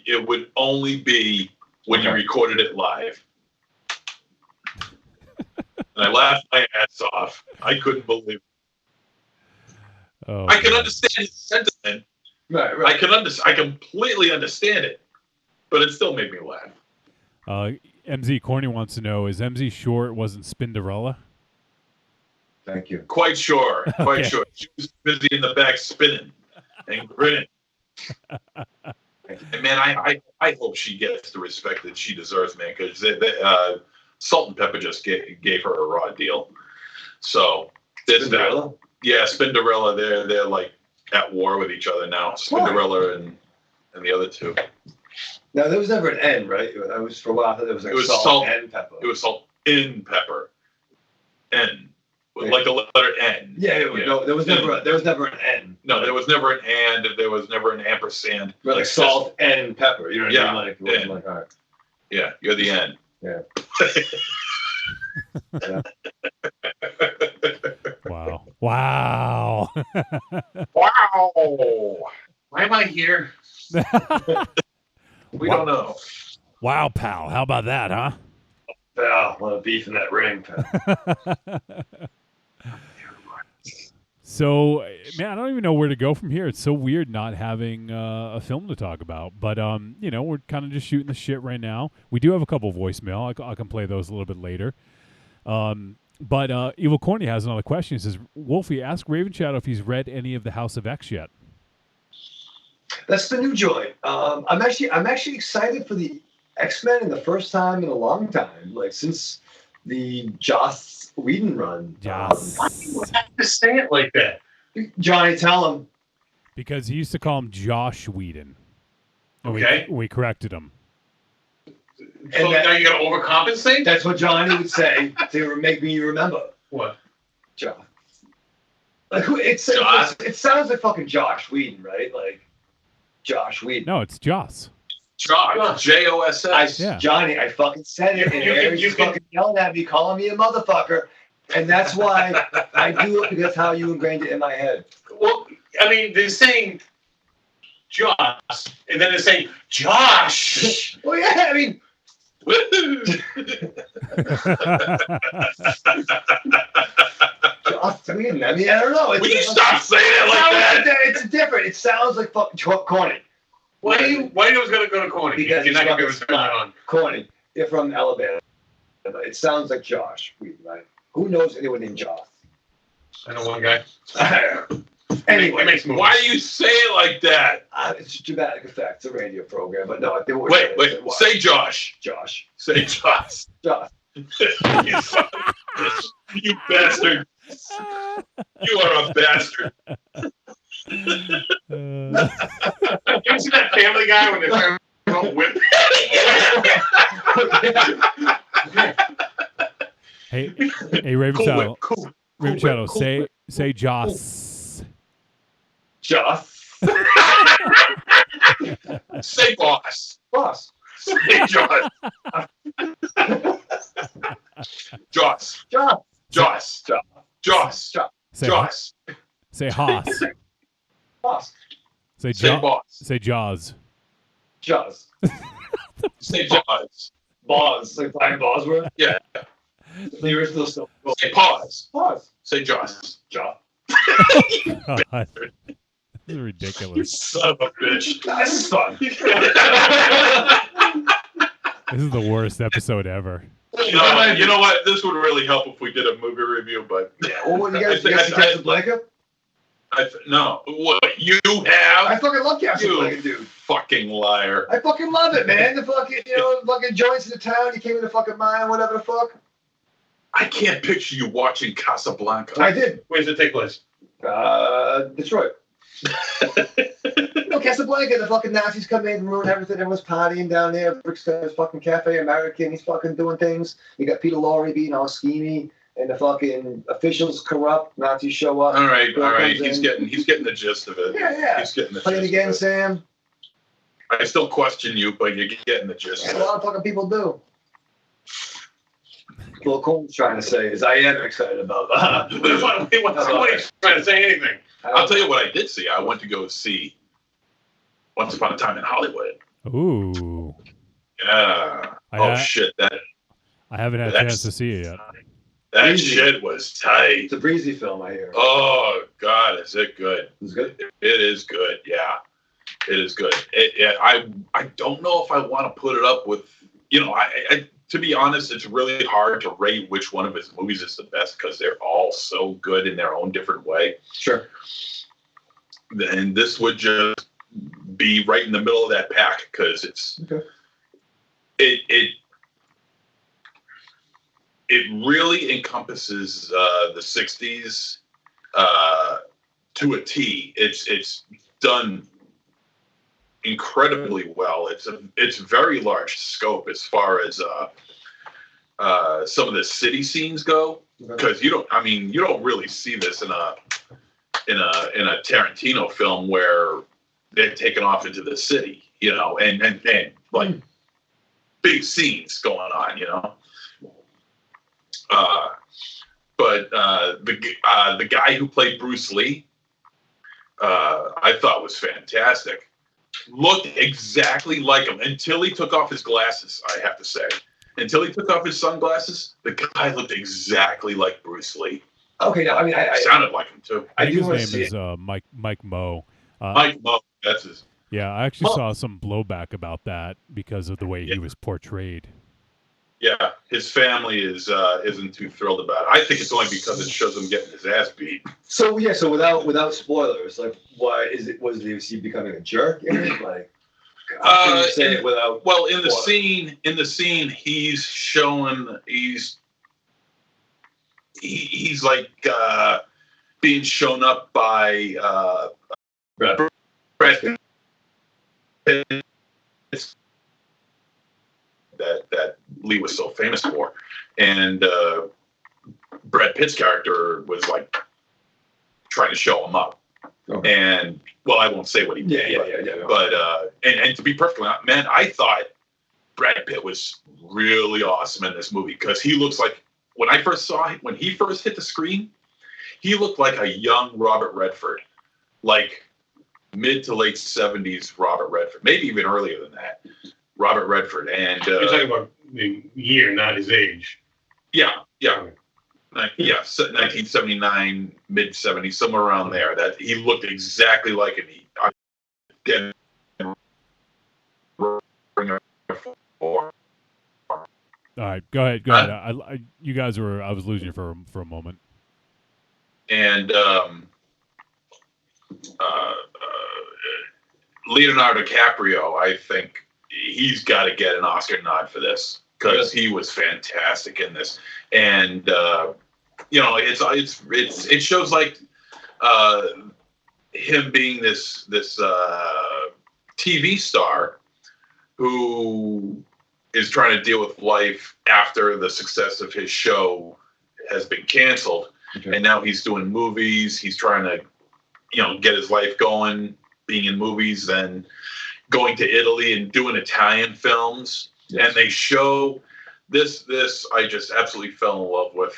It would only be when you recorded it live. And I laughed my ass off. I couldn't believe it. Oh, I can understand his sentiment. Right. I completely understand it, but it still made me laugh. MZ Corny wants to know, is MZ sure it wasn't Spinderella? Thank you. Quite sure. Okay. Sure. She was busy in the back spinning and grinning. And man, I hope she gets the respect that she deserves, man, because Salt and Pepper just gave her a raw deal. So there's that. Yeah, Spinderella, they're like at war with each other now. Spinderella and the other two. Now there was never an N, right? I was for a while. I thought there was like salt and pepper. It was Salt in Pepper. N. Like the letter N. Yeah. No, there was never an N. No, there was never an and. There was never an ampersand. But like salt and pepper. You know what I mean? Like, N. all right. Yeah, you're the N. Yeah. Wow. Wow. Why am I here? We don't know. Wow, pal. How about that, huh? Pal, a lot of beef in that ring, pal. So, man, I don't even know where to go from here. It's so weird not having a film to talk about. But, we're kind of just shooting the shit right now. We do have a couple voicemail. I can play those a little bit later. But Evil Corny has another question. He says, Wolfie, ask Ravenshadow if he's read any of the House of X yet. That's the new joint. I'm actually excited for the X-Men in the first time in a long time, like since the Joss Whedon run. Joss. Why do you have to say it like that? Johnny, tell him. Because he used to call him Josh Whedon. And Okay. we corrected him. So now you got to overcompensate? That's what Johnny would say to make me remember. What? Josh. Like it sounds like fucking Josh Whedon, right? Like Josh Whedon. No, it's Joss. Josh, Joss. Yeah. Johnny, I fucking said it, and Eric's fucking yelling at me, calling me a motherfucker, and that's why I do it, because that's how you ingrained it in my head. Well, I mean, they're saying Josh, and then they're saying Josh. Well, yeah, I mean, Josh Whedon. I mean, I don't know. Will you stop saying it like that? It's different. It sounds like fucking corny. Why do you was going to go to Corny? Because You're not going to it's be able to turn it on. Corny. You're from Alabama. It sounds like Josh Whedon, right? Who knows anyone named Josh? I know one guy. Anyway, It makes movies. Why do you say it like that? it's a dramatic effect. It's a radio program, but no, I think we're Wait. Say Josh. Josh. Say Josh. Josh. You son of a bitch. You bastard. You are a bastard. You ever see that Family Guy when they're trying to whip? Hey, Ravenshadow. Cool. Ravenshadow, say Joss. Josh. Say boss. Boss. Say Josh. Joss. Josh. Joss. Joss. Say Joss. Say Haas. Boss. Say Say boss. Say Jaws. Josh. Say Jaws. Boss. Like Brian Bosworth. Yeah. The original stuff. Say pause. Pause. Say Joss. Josh. God. This is You ridiculous. son of a bitch. This is fun. This is the worst episode ever. You know what? This would really help if we did a movie review, but Yeah. Well, what you guys see Casablanca? no. What you I have? fucking love You Casablanca, dude. fucking liar. I fucking love it, man. The fucking, fucking joints in the town. You came in the fucking mine, whatever the fuck. I can't picture you watching Casablanca. I did. Where does it take place? Detroit. Casablanca, the fucking Nazis come in and ruin everything. Everyone's partying down there. Rick's got his fucking Cafe American. He's fucking doing things. You got Peter Lorre being all schemy, and the fucking officials corrupt. Nazis show up. All right. Bill comes He's in. getting the gist of it. Yeah. He's getting the Play it gist again, of it. Sam. I still question you, but you're getting the gist And of a it. lot of fucking people do. What Cole's trying to say is I am excited about that. What's trying to say anything? I'll tell you what I did see. I went to go see Once Upon a Time in Hollywood. Ooh. Yeah. Shit. I haven't had a chance to see it yet. That Easy. shit was tight. It's a breezy film, I hear. Oh God, is it good? It's good. It is good. Yeah, it is good. I don't know if I want to put it up with. I to be honest, it's really hard to rate which one of his movies is the best because they're all so good in their own different way. Sure. And this would just be right in the middle of that pack because it's Okay. It really encompasses the 60s to a T. It's done incredibly well. It's very large scope as far as some of the city scenes go, because you don't really see this in a Tarantino film where they're taken off into the city, and like big scenes going on, But the guy who played Bruce Lee, I thought was fantastic. Looked exactly like him until he took off his glasses, I have to say. until he took off his sunglasses, the guy looked exactly like Bruce Lee. Okay, now I mean, I sounded like him too. I think do his wanna name see is Mike Moe. Mike Moe, that's his. Yeah, I actually Moe. saw some blowback about that because of the way he Yeah. was portrayed. Yeah, his family isn't too thrilled about it. I think it's only because it shows him getting his ass beat. So without spoilers, like, why is it? Was he becoming a jerk? Like, how can you say it without? Well, in the spoilers? scene, he's showing he's like being shown up by Brad Pitt, that Lee was so famous for, and Brad Pitt's character was like trying to show him up. Okay. And well, I won't say what he did. Yeah. But and to be perfectly honest, man, I thought Brad Pitt was really awesome in this movie because he looks like when he first hit the screen, he looked like a young Robert Redford, like mid to late 70s Robert Redford, maybe even earlier than that, Robert Redford. And You're talking about the year, not his age. yeah, 1979, mid 70s, somewhere around there. That he looked exactly like him. All right, go ahead. You guys were. I was losing you for a moment. And Leonardo DiCaprio, I think he's got to get an Oscar nod for this because he was fantastic in this. And it shows like him being this TV star who is trying to deal with life after the success of his show has been canceled. Okay. And now he's doing movies. He's trying to, get his life going, being in movies, and going to Italy and doing Italian films. Yes. And they show this I just absolutely fell in love with.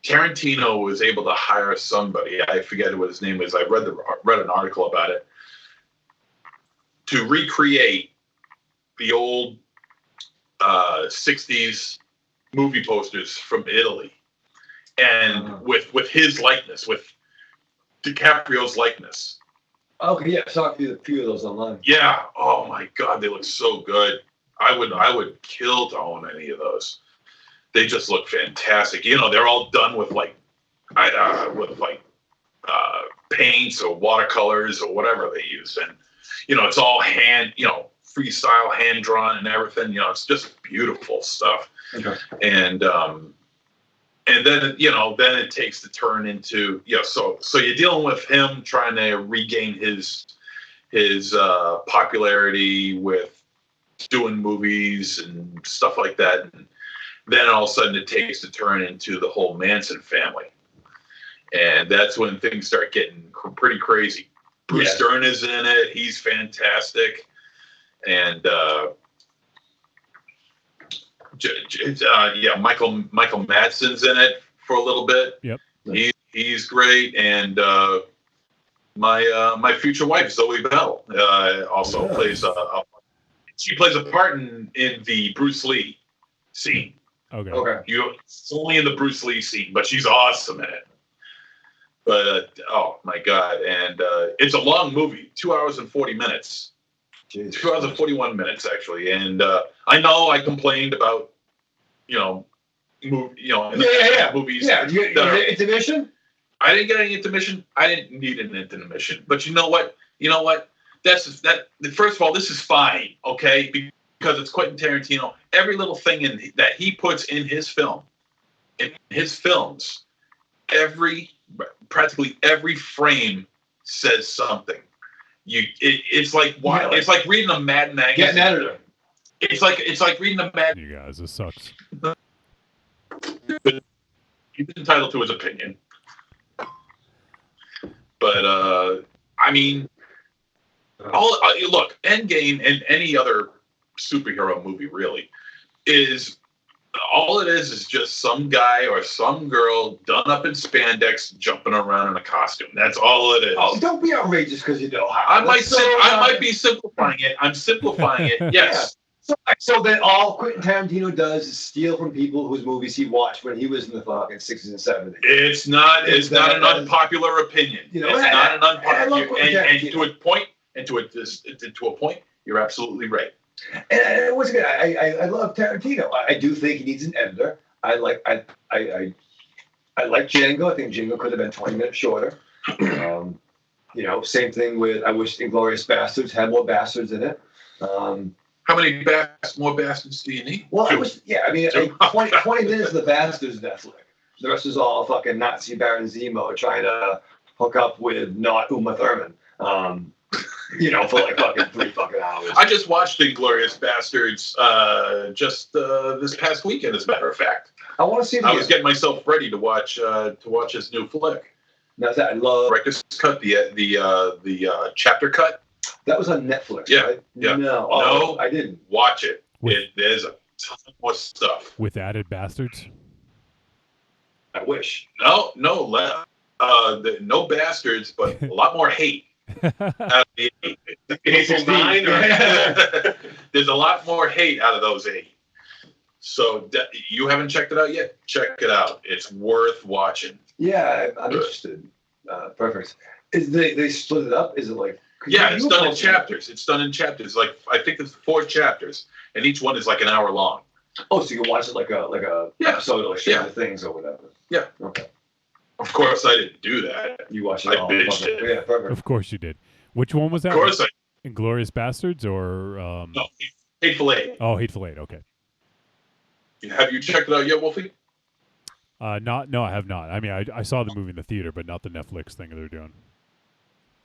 Tarantino was able to hire somebody, I forget what his name is. I read an article about it, to recreate the old 60s movie posters from Italy, and with his likeness, with DiCaprio's likeness. Okay, yeah, I saw a few of those online. Yeah. Oh my God, they look so good. I would kill to own any of those. They just look fantastic. They're all done with paints or watercolors or whatever they use, and it's all freestyle, hand drawn, and everything. It's just beautiful stuff. Okay. And then then it takes the turn into so you're dealing with him trying to regain his popularity with doing movies and stuff like that, and then all of a sudden it takes the turn into the whole Manson family, and that's when things start getting pretty crazy. Bruce Dern is in it; he's fantastic, and Michael Madsen's in it for a little bit. Yep. He's great, and my future wife Zoe Bell also plays she plays a part in the Bruce Lee scene. Okay. It's only in the Bruce Lee scene, but she's awesome in it. But oh my God, and it's a long movie, 2 hours and 40 minutes. Jeez. 2 hours and 41 minutes actually, and I know I complained about movies. Yeah, you get intermission? I didn't get any intermission. I didn't need an intermission. But you know what? First of all, this is fine, okay? Because it's Quentin Tarantino. Every little thing that he puts in his films, practically every frame says something. It's like it's like reading a Mad magazine. Get an editor. It's like reading a Mad. You guys, this sucks. He's entitled to his opinion, but I mean, look, Endgame and any other superhero movie really is all it is just some guy or some girl done up in spandex jumping around in a costume. That's all it is. Oh, don't be outrageous because you know how. I might be simplifying it. I'm simplifying it. Yes. So then all Quentin Tarantino does is steal from people whose movies he watched when he was in the fucking 60s and 70s. It's not an unpopular opinion. You know, it's not an unpopular and to a point, to a point, you're absolutely right. And once again, I love Tarantino. I do think he needs an editor. I like Django. I think Django could have been 20 minutes shorter. You know, same thing with, I wish Inglourious Bastards had more bastards in it. How many more bastards do you need? Well, I 20 minutes of the bastards Netflix. The rest is all fucking Nazi Baron Zemo trying to hook up with not Uma Thurman. You know, for like fucking 3 fucking hours. I just watched Inglourious Bastards just this past weekend, as a matter of fact. I want to see it. I was getting myself ready to watch his new flick. Now that I love Director's cut, the chapter cut. that was on Netflix, Yeah, right? yeah. No, I didn't. Watch it. There's a ton more stuff. With added bastards. I wish. No bastards, but a lot more hate. There's a lot more hate out of those 8. So you haven't checked it out yet? Check it out. It's worth watching. Yeah, I'm interested. Perfect. Is they split it up? Is it like? Yeah, it's done in chapters. It's done in chapters. Like I think it's 4 chapters, and each one is like an hour long. Oh, so you can watch it like a episode of like Stranger Things or whatever. Yeah. Okay. Of course, I didn't do that. You watched it I all. binged it. Yeah, perfect. Of course you did. Which one was that? Of course, Inglourious Bastards or No, Hateful Eight. Oh, Hateful Eight. Okay. Have you checked it out yet, Wolfie? No, I have not. I mean, I saw the movie in the theater, but not the Netflix thing they're doing.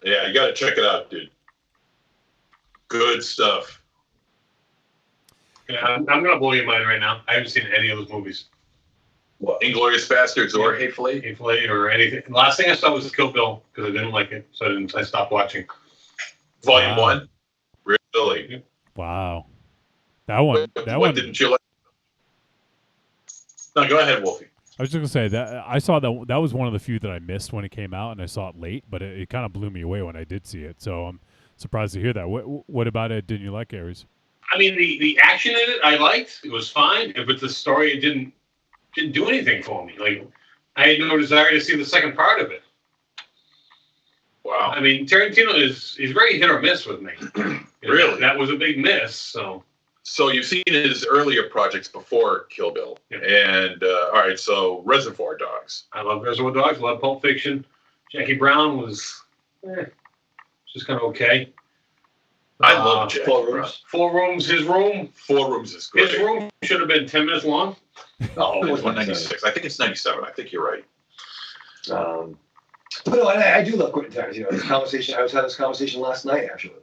Yeah, you got to check it out, dude. Good stuff. Yeah, I'm gonna blow your mind right now. I haven't seen any of those movies. What? Inglourious Bastards or Hateful Eight? Hateful Eight or anything. The last thing I saw was Kill Bill because I didn't like it, so I stopped watching. Volume Wow. 1? Really? Wow. That one. What didn't you like? No, go ahead, Wolfie. I was just gonna say that I saw that was one of the few that I missed when it came out, and I saw it late, but it kind of blew me away when I did see it. So I'm surprised to hear that. What about it didn't you like, Aries? I mean, the action in it I liked. It was fine, but the story it didn't do anything for me. Like I had no desire to see the second part of it. Wow. I mean, Tarantino is very hit or miss with me. Really? That was a big miss. So you've seen his earlier projects before Kill Bill. Yeah. And, all right, so Reservoir Dogs. I love Reservoir Dogs. Love Pulp Fiction. Jackie Brown was just kind of okay. I love Jackie Four Brown. Rooms. 4 Rooms. His room. 4 Rooms is great. His room should have been 10 minutes long. Oh, It was 196. I think it's 97. I think you're right. But no, I do love Quentin Tarantino. I was having this conversation last night, actually.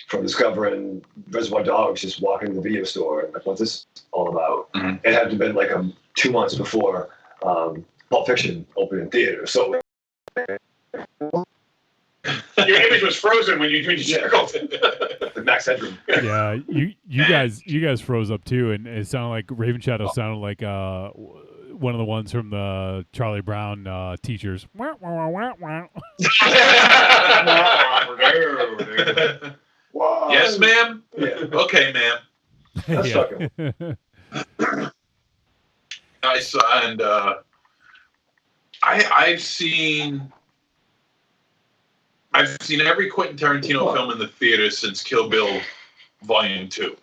From discovering Reservoir Dogs, just walking to the video store, and like, what's this all about? Mm-hmm. It had to have been like 2 months before Pulp Fiction opened in theaters. So Your image was frozen when you chuckled. the Max Headroom. Yeah, you guys froze up too, and it sounded like Ravenshadow sounded like one of the ones from the Charlie Brown teachers. Yes, ma'am? Yeah, Okay, ma'am. that's fucking. I saw, and I've seen every Quentin Tarantino film in the theater since Kill Bill Volume 2.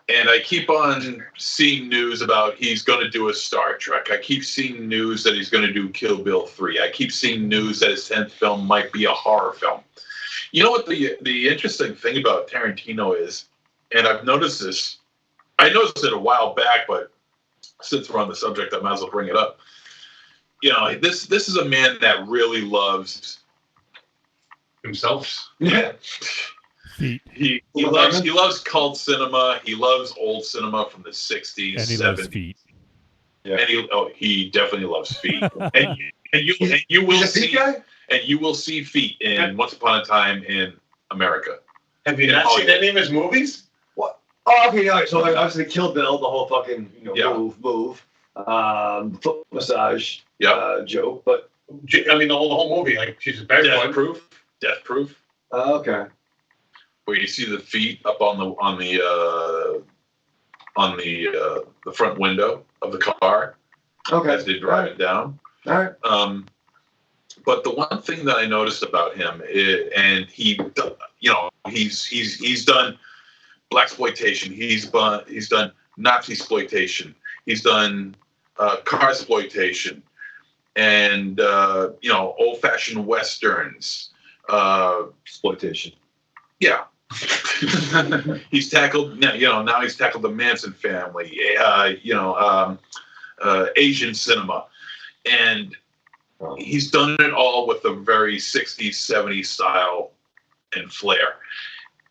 And I keep on seeing news about he's going to do a Star Trek. I keep seeing news that he's going to do Kill Bill 3. I keep seeing news that his 10th film might be a horror film. You know what the interesting thing about Tarantino is, and I've noticed this, I noticed it a while back, but since we're on the subject, I might as well bring it up. You know, this is a man that really loves himself. Yeah. Feet. He loves cult cinema. He loves old cinema from the 60s, And he 70s. loves feet. Yeah. And he definitely loves feet. and you will He's a feet see guy? and you will see feet in Once Upon a Time in America. Have you not seen any of his movies? What? Oh, okay. All right. So obviously, Kill Bill, the whole fucking move, foot massage, joke. But I mean, the whole movie. Like she's a bad Death one. Proof. Death Proof. okay. where you see the feet up on the front window of the car as they drive it down. All right. But the one thing that I noticed about him and he, he's done blaxploitation. He's done Nazi exploitation. He's done car exploitation, and old-fashioned westerns. Exploitation. Yeah. He's tackled. Now he's tackled the Manson family. Asian cinema, and he's done it all with a very 60s, 70s style and flair.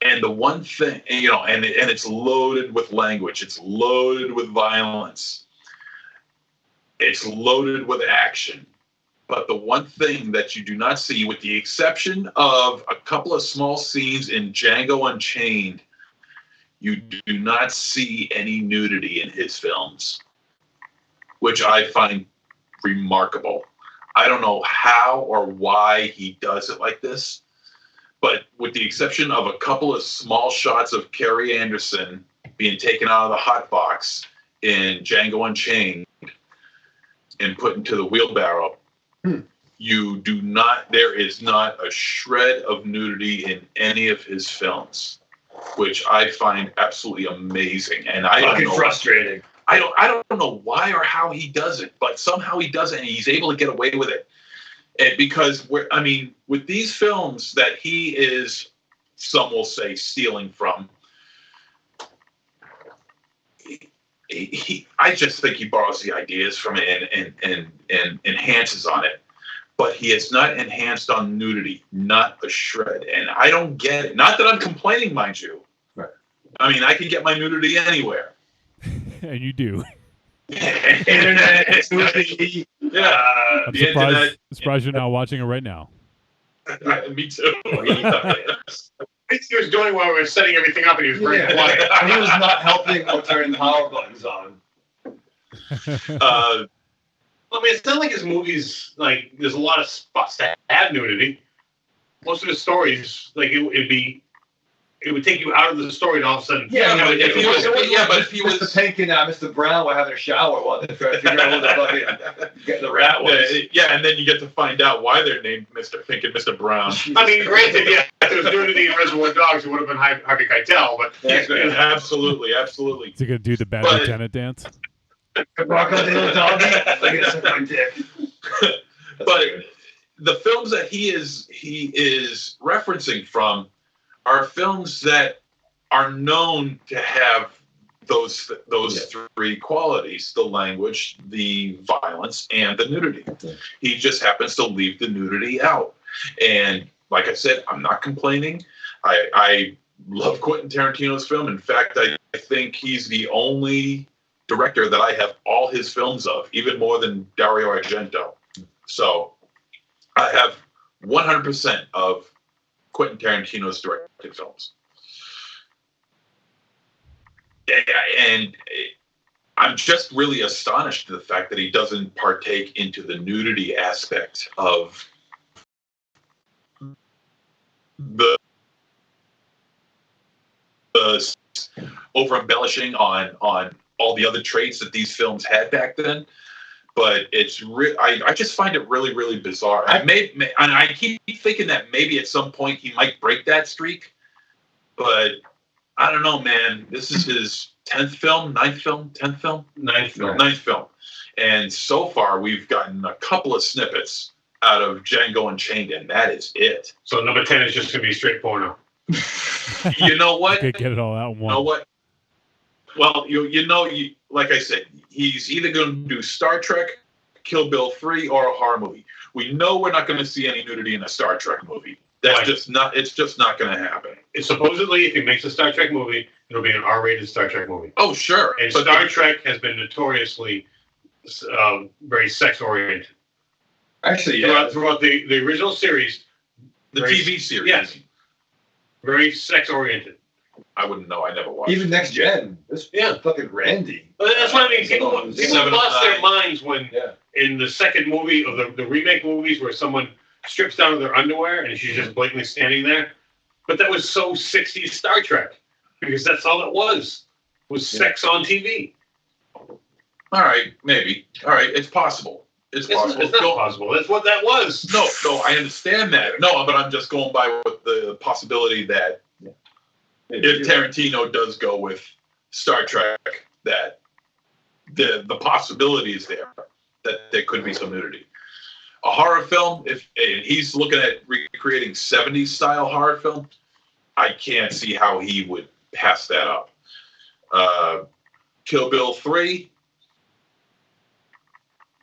And the one thing, and it's loaded with language. It's loaded with violence. It's loaded with action. But the one thing that you do not see, with the exception of a couple of small scenes in Django Unchained, you do not see any nudity in his films, which I find remarkable. I don't know how or why he does it like this, but with the exception of a couple of small shots of Carrie Anderson being taken out of the hot box in Django Unchained and put into the wheelbarrow, there is not a shred of nudity in any of his films, which I find absolutely amazing. And I don't know, frustrating. I don't know why or how he does it, but somehow he does it, and he's able to get away with it. And because with these films that he is, some will say, stealing from, I just think he borrows the ideas from it and enhances on it. But he has not enhanced on nudity, not a shred. And I don't get it. Not that I'm complaining, mind you. Right. I mean, I can get my nudity anywhere. And you do. Internet, nudity. Yeah. I'm surprised you're not watching it right now. Me too. He was doing while we were setting everything up, and he was very quiet. He was not helping or turning the power buttons on. I mean, it's not like his movies, like, there's a lot of spots that have nudity. Most of his stories, like, it would take you out of the story, and all of a sudden... but if he was... Mr. Pink and Mr. Brown were having a shower while they're trying to figure out what the fucking the rat was. And then you get to find out why they're named Mr. Pink and Mr. Brown. I mean, granted, if there was nudity in Reservoir Dogs, it would have been Harvey Keitel, but... Absolutely. Is he going to do the bad lieutenant dance? Crocodile doggy. Look at this fucking dick. But the films that he is referencing from are films that are known to have those three qualities: the language, the violence, and the nudity. Yeah. He just happens to leave the nudity out. And like I said, I'm not complaining. I love Quentin Tarantino's film. In fact, I think he's the only director that I have all his films of, even more than Dario Argento. So I have 100% of Quentin Tarantino's directed films. And I'm just really astonished at the fact that he doesn't partake into the nudity aspect of the over embellishing on all the other traits that these films had back then. But it's I just find it really, really bizarre. And I keep thinking that maybe at some point he might break that streak. But I don't know, man. This is his 10th film, 9th film, 10th film? 9th film. And so far, we've gotten a couple of snippets out of Django Unchained, and that is it. So number 10 is just going to be straight porno. You know what? You could get it all out in one. You know what? Well, like I said, he's either going to do Star Trek, Kill Bill 3, or a horror movie. We know we're not going to see any nudity in a Star Trek movie. It's just not going to happen. It's supposedly, if he makes a Star Trek movie, it'll be an R-rated Star Trek movie. Oh, sure. And Star Trek has been notoriously very sex-oriented. Actually, yeah. Throughout the original series. The TV series. Yes. Very sex-oriented. I wouldn't know. I never watched. Even Next Gen. This fucking Randy. But that's what I mean. People lost their minds when in the second movie of the remake movies where someone strips down to their underwear and she's just blatantly standing there. But that was so 60s Star Trek because that's all it was sex on TV. All right, maybe. All right, it's possible. It's possible. It's not possible. That's what that was. No, I understand that. No, but I'm just going by with the possibility that if Tarantino does go with Star Trek, that the possibility is there that there could be some nudity. A horror film, if he's looking at recreating 70s style horror film, I can't see how he would pass that up. Kill Bill 3,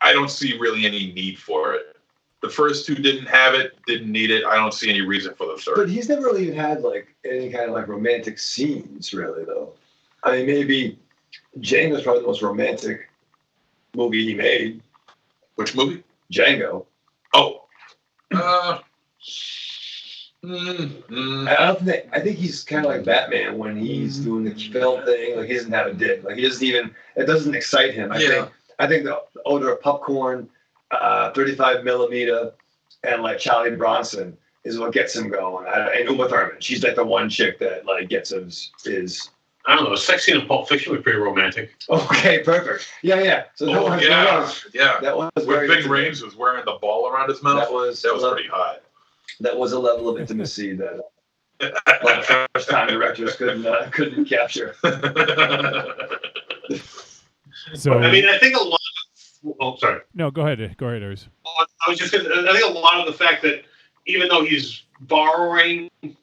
I don't see really any need for it. The first two didn't have it, didn't need it. I don't see any reason for the third. But he's never really even had like any kind of like romantic scenes, really, though. I mean, maybe Django's probably the most romantic movie he made. Which movie? Django. Oh. I think he's kind of like Batman when he's doing the film thing. Like he doesn't have a dick. Like he doesn't even. It doesn't excite him. I think the odor of popcorn, 35 millimeter, and like Charlie Bronson is what gets him going. And Uma Thurman, she's like the one chick that like gets his. I don't know. Sex scene in Pulp Fiction was pretty romantic. Okay, perfect. Yeah. So that was where Ving Rhames was wearing the ball around his mouth. That was pretty hot. That was a level of intimacy that first-time directors couldn't capture. So I mean, I think a lot. Sorry. No, go ahead, Aries. I was just going to. I think a lot of the fact that even though he's borrowing, in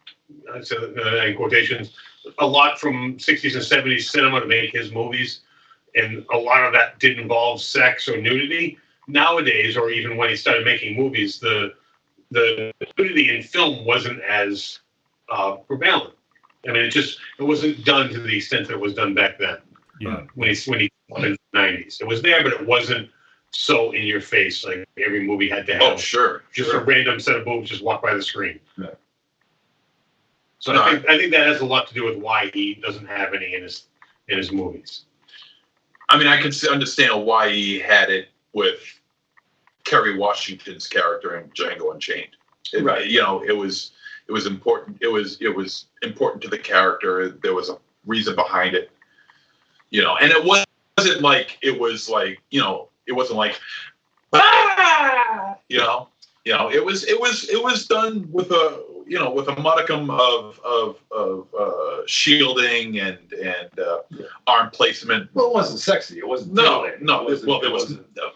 quotations, a lot from 60s and 70s cinema to make his movies, and a lot of that did involve sex or nudity. Nowadays, or even when he started making movies, the nudity in film wasn't as prevalent. I mean, it wasn't done to the extent that it was done back then. Yeah. When he in the 90s, it was there, but it wasn't so in your face. Like every movie had to have just a random set of boobs just walk by the screen. Right. So I think that has a lot to do with why he doesn't have any in his movies. I mean, I can understand why he had it with Kerry Washington's character in Django Unchained. Right. You know, it was important. It was important to the character. There was a reason behind it. You know, and it wasn't like it was like, you know, it wasn't like it was done with a modicum of shielding and arm placement. Well, it wasn't sexy. It wasn't.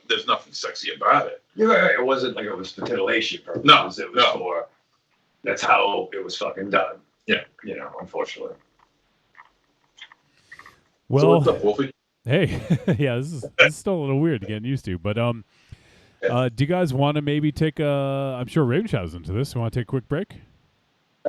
There's nothing sexy about it. You're right. It wasn't like it was for titillation purposes. No, it was for. That's how it was fucking done. Yeah. You know, unfortunately. Well, so what's up, Wolfie? Hey, yeah, this is still a little weird to get used to, but do you guys want to maybe take I'm sure Ravenshadow's into this. You want to take a quick break?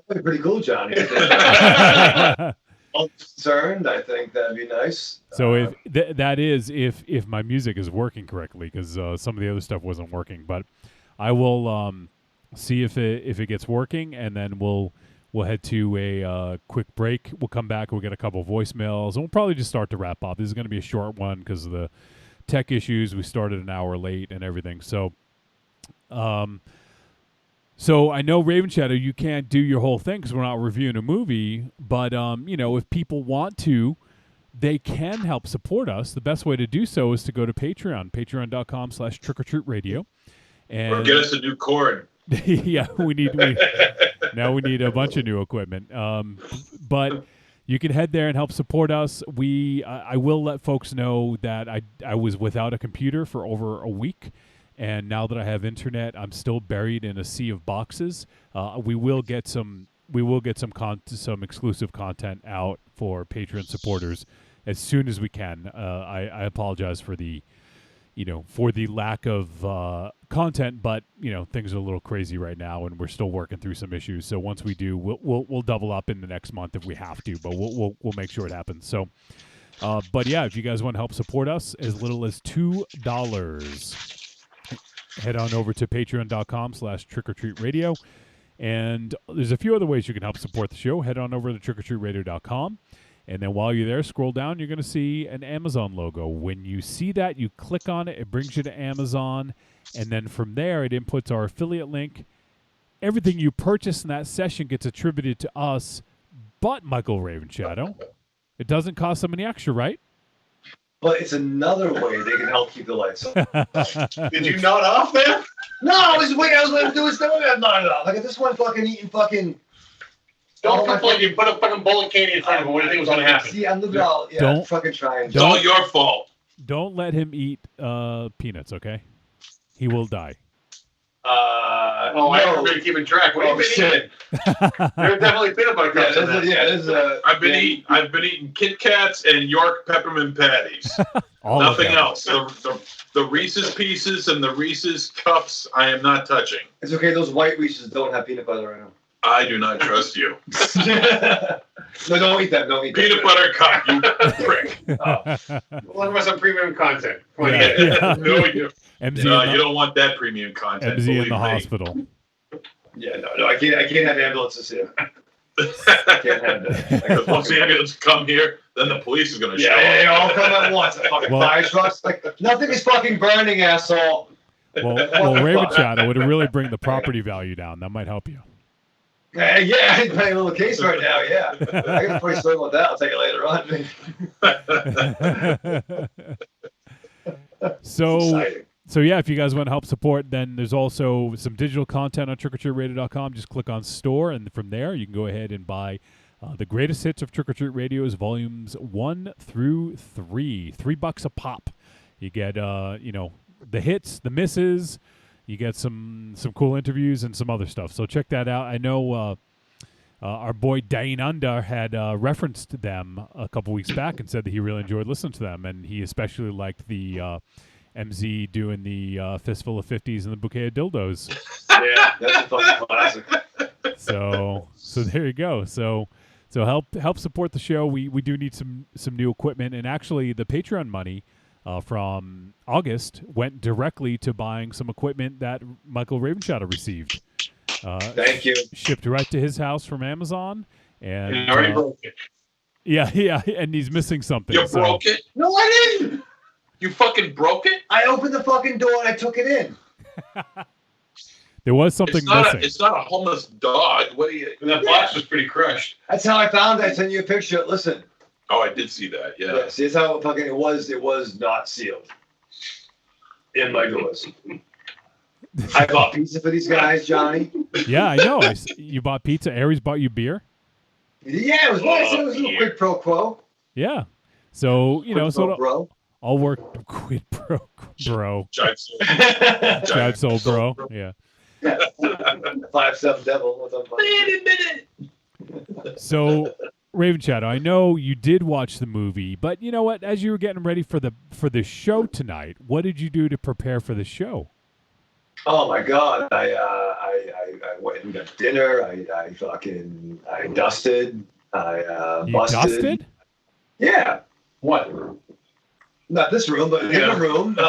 That'd be pretty cool, Johnny. I'm concerned. I think that'd be nice. So if my music is working correctly, because some of the other stuff wasn't working, but I will see if it gets working, and then we'll head to a quick break. We'll come back. We'll get a couple voicemails, and we'll probably just start to wrap up. This is going to be a short one because of the tech issues. We started an hour late and everything. So, so I know Ravenshadow, you can't do your whole thing because we're not reviewing a movie. But if people want to, they can help support us. The best way to do so is to go to Patreon, patreon.com/trickortreatradio, or get us a new cord. Yeah, now we need a bunch of new equipment. But you can head there and help support us. I will let folks know that I was without a computer for over a week, and now that I have internet, I'm still buried in a sea of boxes. We will get some some exclusive content out for Patreon supporters as soon as we can. I apologize for the lack of content, but things are a little crazy right now, and we're still working through some issues. So once we do, we'll double up in the next month if we have to, but we'll make sure it happens. So, but yeah, if you guys want to help support us, as little as $2, head on over to patreon.com/trickortreatradio, and there's a few other ways you can help support the show. Head on over to trickortreatradio.com. And then while you're there, scroll down, you're going to see an Amazon logo. When you see that, you click on it. It brings you to Amazon. And then from there, it inputs our affiliate link. everything you purchase in that session gets attributed to us, but Michael Ravenshadow. It doesn't cost them any extra, right? But it's another way they can help keep the lights on. Did you nod off there? No, I was waiting. I was going to do his thing. I'm not off. Like, if this one fucking eating fucking. Don't complain. You put a fucking bowl of candy in front of him. What do you think was going to happen? See, I'm the all. Yeah, Don't- fucking trying. It's all your fault. Don't let him eat peanuts, okay? He will die. I no. haven't been keeping track. What have you been eating? There's definitely peanut butter cups in there. This is I've been eating Kit Kats and York peppermint patties. All of Nothing them. else. The Reese's Pieces and the Reese's Cups I am not touching. It's okay. Those white Reese's don't have peanut butter in them. I do not trust you. No, don't eat that. Don't eat Peanut that. butter cup, you prick. Look about some premium content. Come on, Yeah. you get it. No, you MZ, no, in you the, don't want that premium content. MZ in believe the me. hospital. Yeah, no, I can't have ambulances here. I can't have that. Because once the ambulance come here, then the police is going to show Yeah, up. they all come at once. Fucking Well- fire trucks. Like, nothing is fucking burning, asshole. Well, Ravenshadow would really bring the property value down. That might help you. Yeah, I ain't playing a little case right now. Yeah, I got a funny story about that. I'll take it later on. So, Exciting. so yeah, if you guys want to help support, then there's also some digital content on trickortreatradio.com. Just click on store, and from there you can go ahead and buy the greatest hits of Trick or Treat Radio's volumes 1 through 3. $3 a pop. You get the hits, the misses. You get some cool interviews and some other stuff. So check that out. I know our boy Dane Under had referenced them a couple weeks back and said that he really enjoyed listening to them, and he especially liked the MZ doing the fistful of 50s and the bouquet of dildos. Yeah, that's a fucking classic. So there you go. So help support the show. We do need some new equipment, and actually the Patreon money from August went directly to buying some equipment that Michael Ravenshadow received. Thank you. Shipped right to his house from Amazon, and And I already broke it. yeah, and he's missing something. You so- broke it? No, I didn't. You fucking broke it? I opened the fucking door and I took it in. There was something missing. It's not a homeless dog. What do you? And that box was pretty crushed. That's how I found it. I sent you a picture. Listen. Oh, I did see that. Yeah. Yeah, see, that's how fucking it was. It was not sealed in my doors. I bought pizza for these guys, Johnny. Yeah, I know. You bought pizza. Aries bought you beer. Yeah, it was nice. It was a little yeah. quid pro quo. Yeah. So Quid pro, bro. I'll work quid pro bro. Giant soul. Jive soul bro. Yeah. 5'7" devil. What's up? Wait a minute. So Ravenshadow, I know you did watch the movie, but you know what? As you were getting ready for the show tonight, what did you do to prepare for the show? Oh my God! I went and got dinner. I dusted. I You busted. dusted? Yeah. What? Not this room, but in the room. No,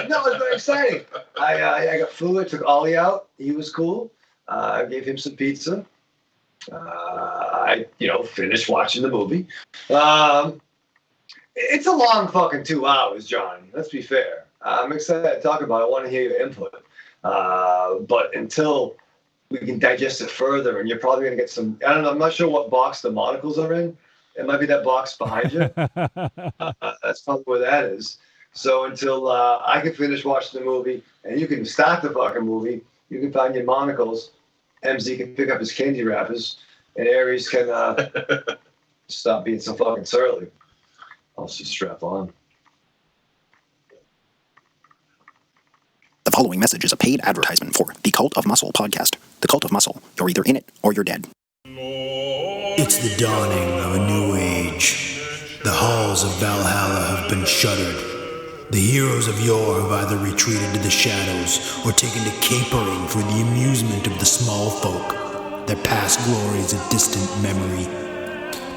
it was very exciting. I got food. I took Ollie out. He was cool. I gave him some pizza. I finished watching the movie. It's a long fucking 2 hours, Johnny. Let's be fair. I'm excited to talk about it. I want to hear your input. But until we can digest it further, and you're probably going to get some, I don't know, I'm not sure what box the monocles are in. It might be that box behind you. That's probably where that is. So until I can finish watching the movie, and you can start the fucking movie, you can find your monocles. MZ can pick up his candy wrappers, and Aries can stop being so fucking surly. I'll just strap on. The following message is a paid advertisement for the Cult of Muscle podcast. The Cult of Muscle. You're either in it or you're dead. It's the dawning of a new age. The halls of Valhalla have been shuttered. The heroes of yore have either retreated to the shadows or taken to capering for the amusement of the small folk, their past glories a distant memory.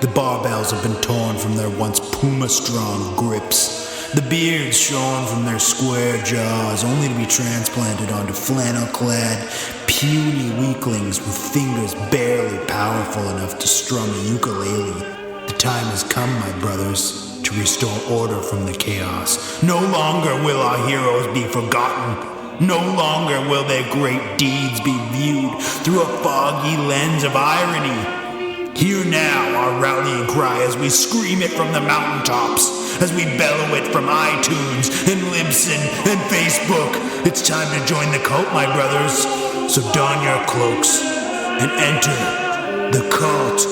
The barbells have been torn from their once puma-strong grips, the beards shorn from their square jaws, only to be transplanted onto flannel-clad, puny weaklings with fingers barely powerful enough to strum a ukulele. The time has come, my brothers, to restore order from the chaos. No longer will our heroes be forgotten. No longer will their great deeds be viewed through a foggy lens of irony. Hear now our rallying cry as we scream it from the mountaintops, as we bellow it from iTunes and Libsyn and Facebook. It's time to join the cult, my brothers. So don your cloaks and enter the cult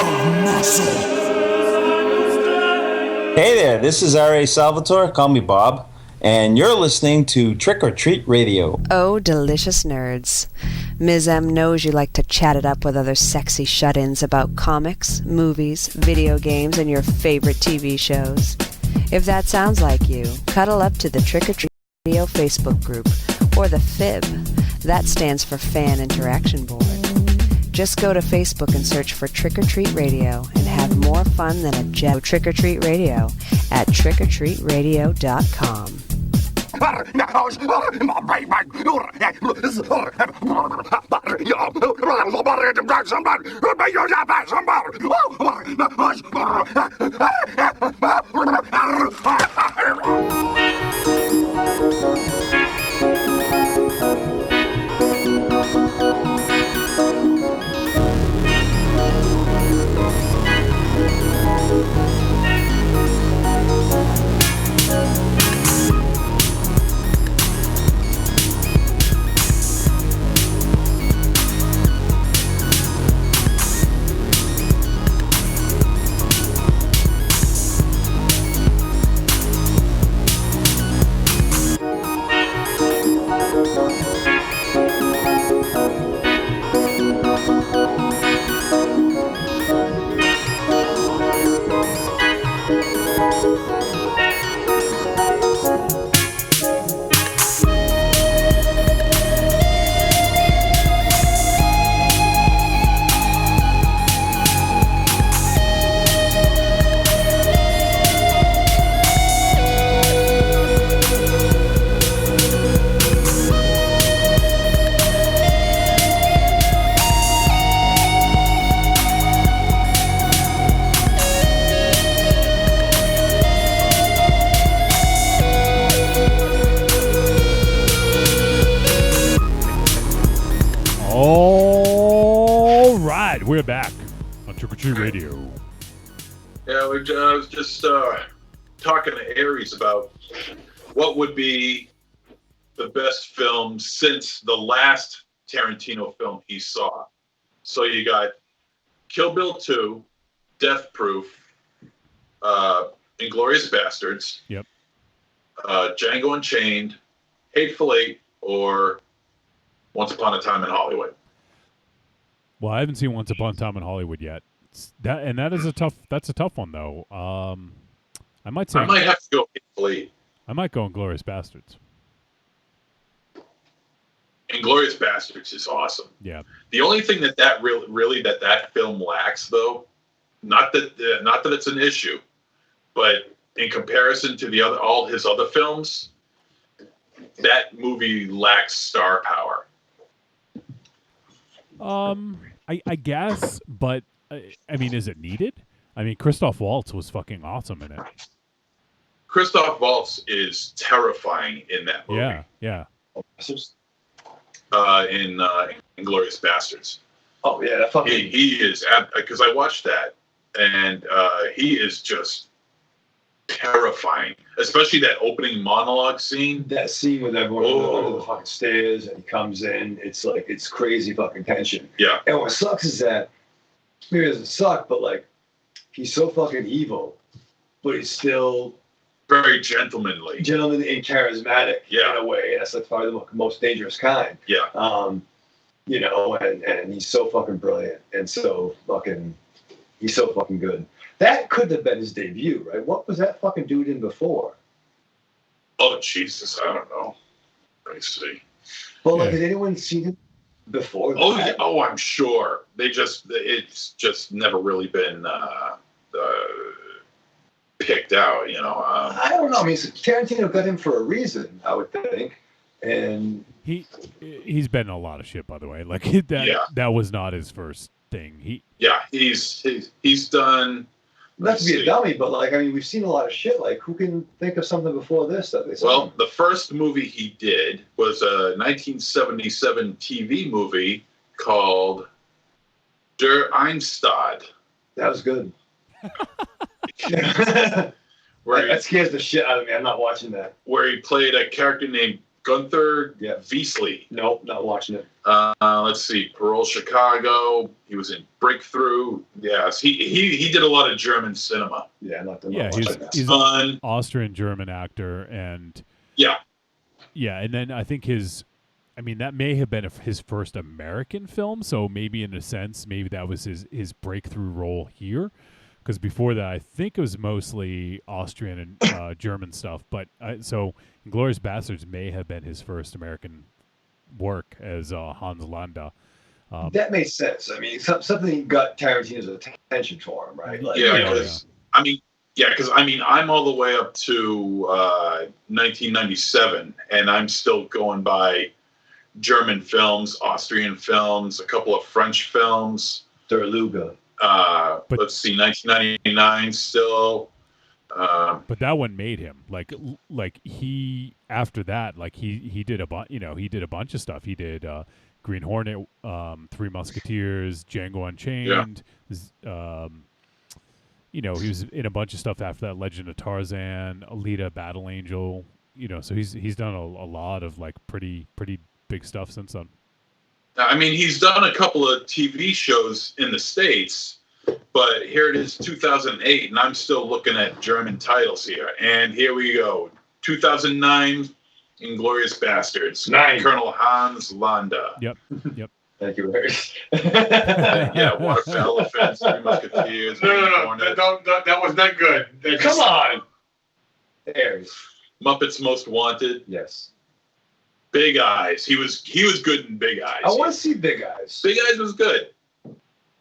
of muscle. Hey there, this is R.A. Salvatore, call me Bob, and you're listening to Trick or Treat Radio. Oh, delicious nerds. Ms. M knows you like to chat it up with other sexy shut-ins about comics, movies, video games, and your favorite TV shows. If that sounds like you, cuddle up to the Trick or Treat Radio Facebook group, or the FIB. That stands for Fan Interaction Board. Just go to Facebook and search for Trick or Treat Radio and have more fun than a jet. Trick or Treat Radio at trickortreatradio.com. All right, we're back on Trick or Treat Radio. Yeah, I was just talking to Aries about what would be the best film since the last Tarantino film he saw. So you got Kill Bill 2, Death Proof, Inglourious Bastards, Yep. Django Unchained, Hateful Eight, or Once Upon a Time in Hollywood. Well, I haven't seen Once Upon a Time in Hollywood yet. That's a tough one though. I might say I might have to go Hateful Eight. I might go Inglourious Bastards. Inglourious Bastards is awesome. Yeah. The only thing that film lacks, though, not that it's an issue, but in comparison to all his other films, that movie lacks star power. I guess, but I mean, is it needed? I mean, Christoph Waltz was fucking awesome in it. Christoph Waltz is terrifying in that movie. Yeah. In Inglourious Bastards. Oh yeah, that fucking. He is, because I watched that, and he is just terrifying, especially that opening monologue scene. That scene with everyone under the fucking stairs and he comes in, it's crazy fucking tension. Yeah. And what sucks is that, maybe it doesn't suck, but like, he's so fucking evil, but he's still very gentlemanly and charismatic in Yeah. a way. And that's like probably the most dangerous kind. Yeah. And he's so fucking brilliant and he's so fucking good. That could have been his debut, right? What was that fucking dude in before? Oh Jesus, I don't know. Let me see. Well, like, has anyone seen him before? Oh that? yeah. Oh, I'm sure. It's just never really been picked out. You know. I don't know. I mean, Tarantino got him for a reason, I would think. And he's been in a lot of shit, by the way. Like that was not his first thing. He's done Not to be a dummy, but like, I mean, we've seen a lot of shit. Like, who can think of something before this that they saw? Well, the first movie he did was a 1977 TV movie called Der Einstad. That was good. Where that scares the shit out of me. I'm not watching that. Where he played a character named Gunther Wiesley. Nope, not watching it. Let's see, Parole Chicago. He was in Breakthrough. Yes, he did a lot of German cinema. Yeah, he's an Austrian-German actor, and yeah, and then I think that may have been his first American film, so maybe in a sense, maybe that was his breakthrough role here. Because before that, I think it was mostly Austrian and German stuff. But so Inglourious Basterds may have been his first American work as Hans Landa. That makes sense. I mean, something got Tarantino's attention for him, right? Like, because I'm all the way up to 1997, and I'm still going by German films, Austrian films, a couple of French films. Der Luga. Let's see, 1999 still. But that one made him like he after that he did a bunch of stuff. He did Green Hornet, Three Musketeers, Django Unchained. Yeah. He was in a bunch of stuff after that. Legend of Tarzan, Alita, Battle Angel. So he's done a lot of like pretty big stuff since then. I mean, he's done a couple of TV shows in the States, but here it is 2008, and I'm still looking at German titles here. And here we go. 2009, Inglourious Basterds. 9. Colonel Hans Landa. Yep. Thank you, Larry. Waterfell Elephants, Three Musketeers. No, that was not good. Come on. Aries. Muppets Most Wanted. Yes. Big Eyes. He was good in Big Eyes. I want to see Big Eyes. Big Eyes was good.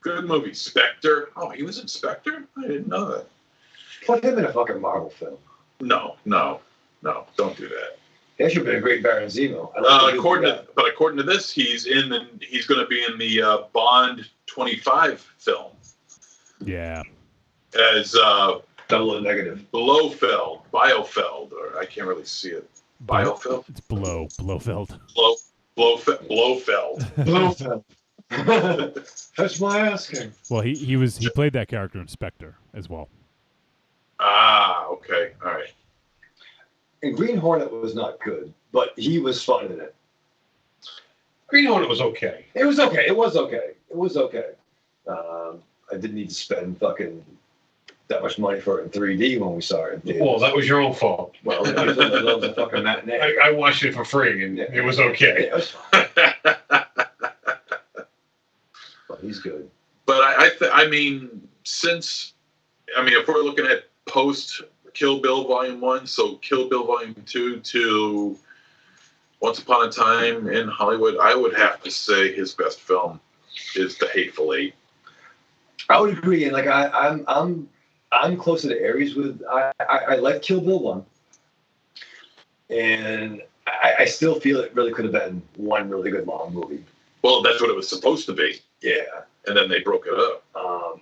Good movie. Spectre. Oh, he was in Spectre? I didn't know that. Put him in a fucking Marvel film. No. Don't do that. He should have been a great Baron Zemo. According to this, he's going to be in the Bond 25 film. Yeah. As double negative. Biofeld, or I can't really see it. Biofeld? It's Blofeld. Blofeld. That's my asking. Well, he played that character in Spectre as well. Ah, okay, all right. And Green Hornet was not good, but he was fun in it. Green Hornet was okay. It was okay. I didn't need to spend fucking that much money for it in 3D when we saw it. Well, that was your own fault. Well, it was a fucking matinee. I watched it for free, and it was okay. Yeah, it was fine. But he's good. But I mean, if we're looking at post Kill Bill Volume 1, so Kill Bill Volume 2 to Once Upon a Time in Hollywood, I would have to say his best film is The Hateful Eight. I would agree, and like I'm closer to Aries with I like Kill Bill 1, and I still feel it really could have been one really good long movie. Well, that's what it was supposed to be. Yeah. And then they broke it up.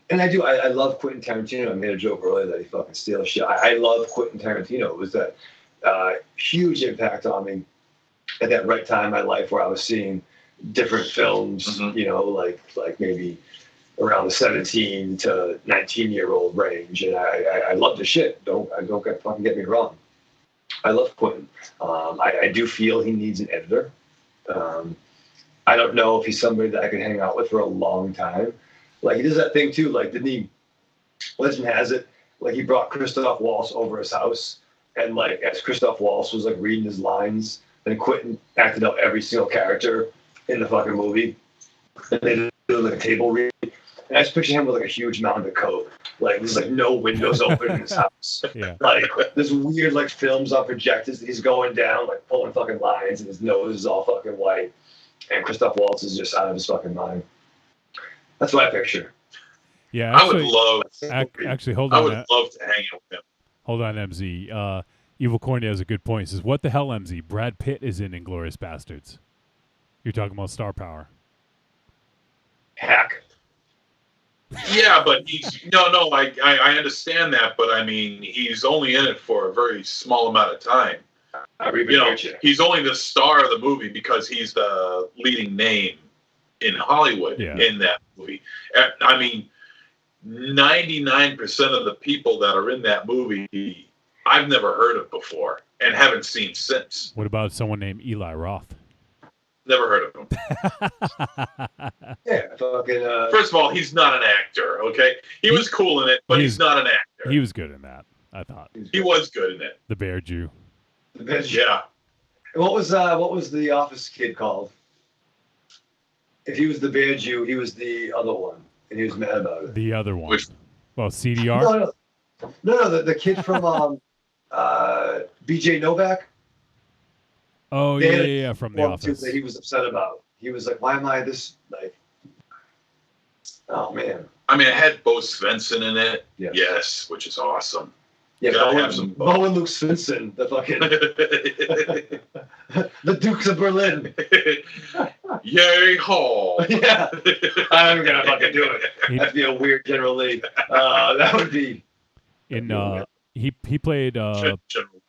And I love Quentin Tarantino. I made a joke earlier that he fucking steals shit. I love Quentin Tarantino. It was that huge impact on me at that right time in my life where I was seeing different films, like maybe around the 17 to 19-year-old range. And I love the shit. Don't fucking get me wrong. I love Quentin. I do feel he needs an editor. I don't know if he's somebody that I can hang out with for a long time. Like, he does that thing too. Like, didn't he? Legend has it, like, he brought Christoph Waltz over his house, and like as Christoph Waltz was like reading his lines, then Quentin acted out every single character in the fucking movie, and they did like a table read. And I just picture him with like a huge mounted coat, like there's like no windows open in his house. Yeah. Like there's weird like films on projectors that he's going down, like pulling fucking lines, and his nose is all fucking white. And Christoph Waltz is just out of his fucking mind. That's what I picture. Yeah, I would love. Actually, hold on. I would love to hang out with him. Hold on, MZ. Evil Corny has a good point. He says, "What the hell, MZ? Brad Pitt is in Inglourious You're talking about star power." Hack. Yeah, but he's no. I understand that, but I mean, he's only in it for a very small amount of time. He's only the star of the movie because he's the leading name in Hollywood in that movie. I mean, 99% of the people that are in that movie, I've never heard of before and haven't seen since. What about someone named Eli Roth? Never heard of him. fucking. First of all, he's not an actor. Okay, he was cool in it, but he's not an actor. He was good in that. I thought he was good in it. The Bear Jew. Yeah. What was the Office kid called? If he was the Bear Jew, he was the other one, and he was mad about it. The other one. Well, CDR. No, the kid from BJ Novak. Oh yeah, from The Office. That he was upset about. He was like, "Why am I this like?" Oh man. I mean, it had Bo Svensson in it. Yeah. Yes, which is awesome. Yeah, Bo and Luke Svensson, the fucking the Dukes of Berlin. Yay, Hall. Yeah, I'm gonna fucking do it. That'd be a weird General Lee. That would be. He played General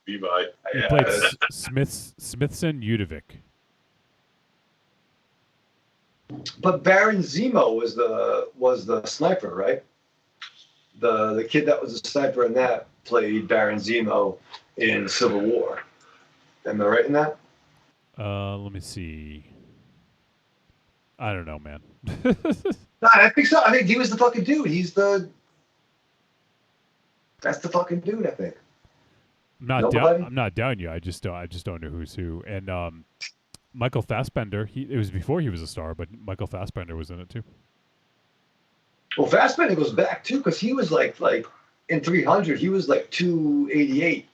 Levi. He played Smithson Udovic. But Baron Zemo was the sniper, right? The kid that was a sniper in that played Baron Zemo in Civil War. Am I right in that? Let me see. I don't know, man. No, I think so. I think he was the fucking dude. That's the fucking dude, I think. I'm not down you. I just don't know who's who. And Michael Fassbender. It was before he was a star, but Michael Fassbender was in it too. Well, Fassbender goes back too, because he was like in 300, he was like 288.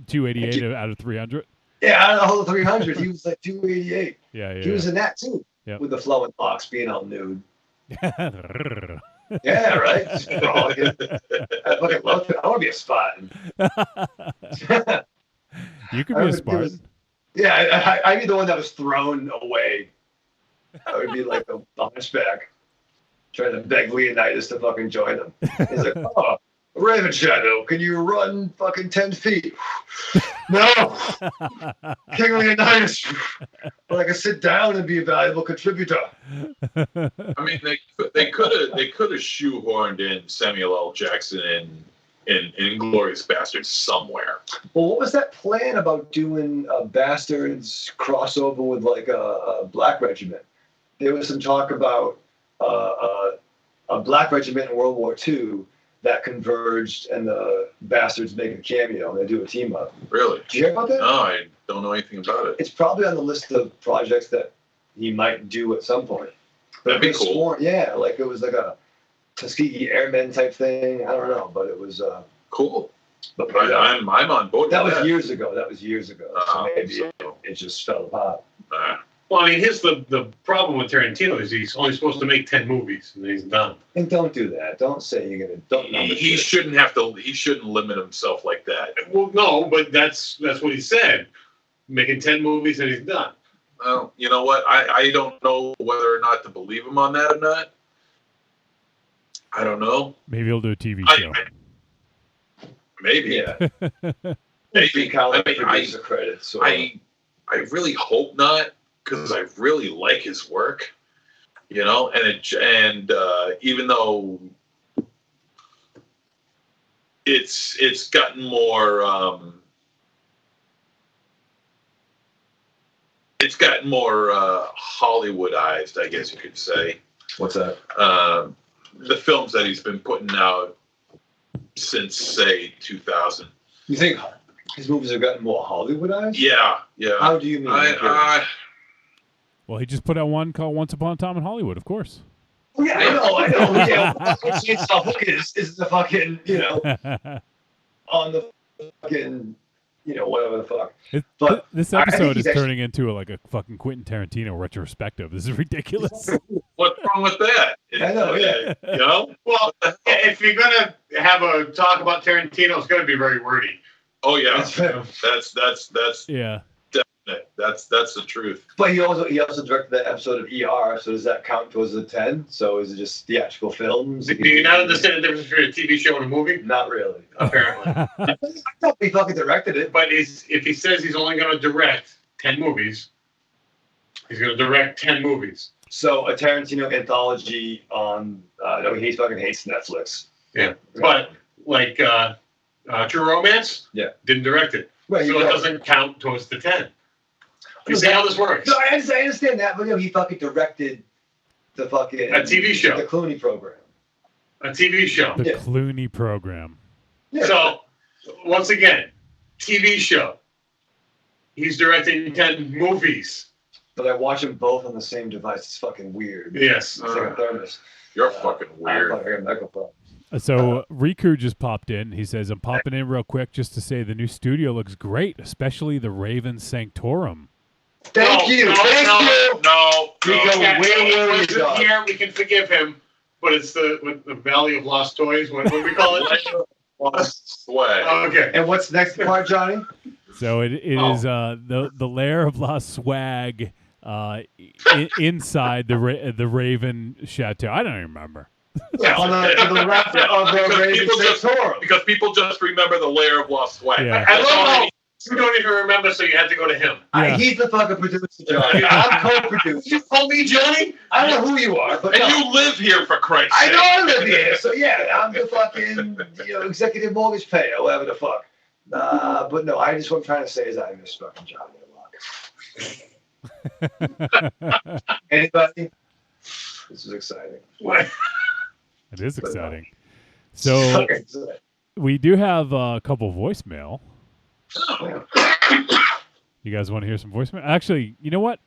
288 out of 300. Yeah, out of the whole 300, he was like 288. Yeah. He was in that too, with the flowing locks, being all nude. Yeah, right. I fucking love it. I want to be a Spartan. You could be a Spartan. Yeah, I'd be the one that was thrown away. I would be like the hunchback trying to beg Leonidas to fucking join him. He's like, "Oh, Ravenshadow, can you run fucking 10 feet?" No, King Leonidas, but I can sit down and be a valuable contributor. I mean, they could have shoehorned in Samuel L. Jackson in Inglourious Bastards somewhere. Well, what was that plan about doing a Bastards crossover with like a black regiment? There was some talk about a black regiment in World War II that converged, and the Bastards make a cameo, and they do a team up. Really? Did you hear about that? No, I don't know anything about it. It's probably on the list of projects that he might do at some point. But That'd be cool. Yeah, like it was like a Tuskegee Airmen type thing. I don't know, but it was cool. But I'm on board. That with was years ago. So maybe so. It just fell apart. Well, I mean, here's the problem with Tarantino is he's only supposed to make 10 movies, and then he's done. And don't do that. Don't say you're gonna. Don't. He shouldn't have to. He shouldn't limit himself like that. Well, no, but that's what he said. Making 10 movies and he's done. Well, you know what? I don't know whether or not to believe him on that or not. I don't know. Maybe he'll do a TV show. Maybe. Yeah. Maybe. Producer credits. So. I really hope not, because I really like his work. You know, and even though it's gotten more. It's gotten more Hollywoodized, I guess you could say. What's that? The films that he's been putting out since, say, 2000. You think his movies have gotten more Hollywoodized? Yeah. How do you mean? Well, he just put out one called Once Upon a Time in Hollywood, of course. Yeah, I know. Yeah, is the fucking, on the fucking, whatever the fuck. But this episode is turning into a fucking Quentin Tarantino retrospective. This is ridiculous. What's wrong with that? I know, yeah. Well, if you're gonna have a talk about Tarantino, it's gonna be very wordy. Oh yeah, that's yeah. it. That's the truth. But he also directed that episode of ER. So does that count towards the 10? So is it just theatrical films? Do you not understand the difference between a TV show and a movie? Not really. Apparently. I thought he fucking directed it. But if he says he's only going to direct 10 movies, he's going to direct 10 movies. So a Tarantino anthology on no, he fucking hates Netflix. Yeah. But like True Romance, didn't direct it. Right, so it doesn't count towards the 10. You see how this works? No, I understand that, but he fucking directed the fucking a TV show, the Clooney program, a TV show, the Clooney program. Yeah. So once again, TV show. He's directing 10 movies. But I watch them both on the same device. It's fucking weird. Yes, it's like a thermos. You're fucking weird. I got a microphone. So Riku just popped in. He says, "I'm popping in real quick just to say the new studio looks great, especially the Raven Sanctorum." Thank you. No. Here we can forgive him, but it's the Valley of Lost Toys. What do we call it? Lost Swag. Oh, okay. And what's the next part, Johnny? So it is the Lair of Lost Swag inside the Raven Chateau. I don't even remember. Yeah, on the left of the Raven Sanctorum. Because people just remember the Lair of Lost Swag. Yeah. I love how you don't even remember, so you had to go to him. Yeah. He's the fucking producer, Johnny. I'm co-producer. You call me Johnny? I don't know who you are, but And you live here, for Christ's I sake. know I live here, so yeah, I'm the fucking executive mortgage payer, whatever the fuck. But no, I just what I'm trying to say is I miss fucking Johnny a lot. Anybody? This is exciting. What? It is exciting. So we do have a couple voicemail. You guys want to hear some voicemail? Actually, you know what?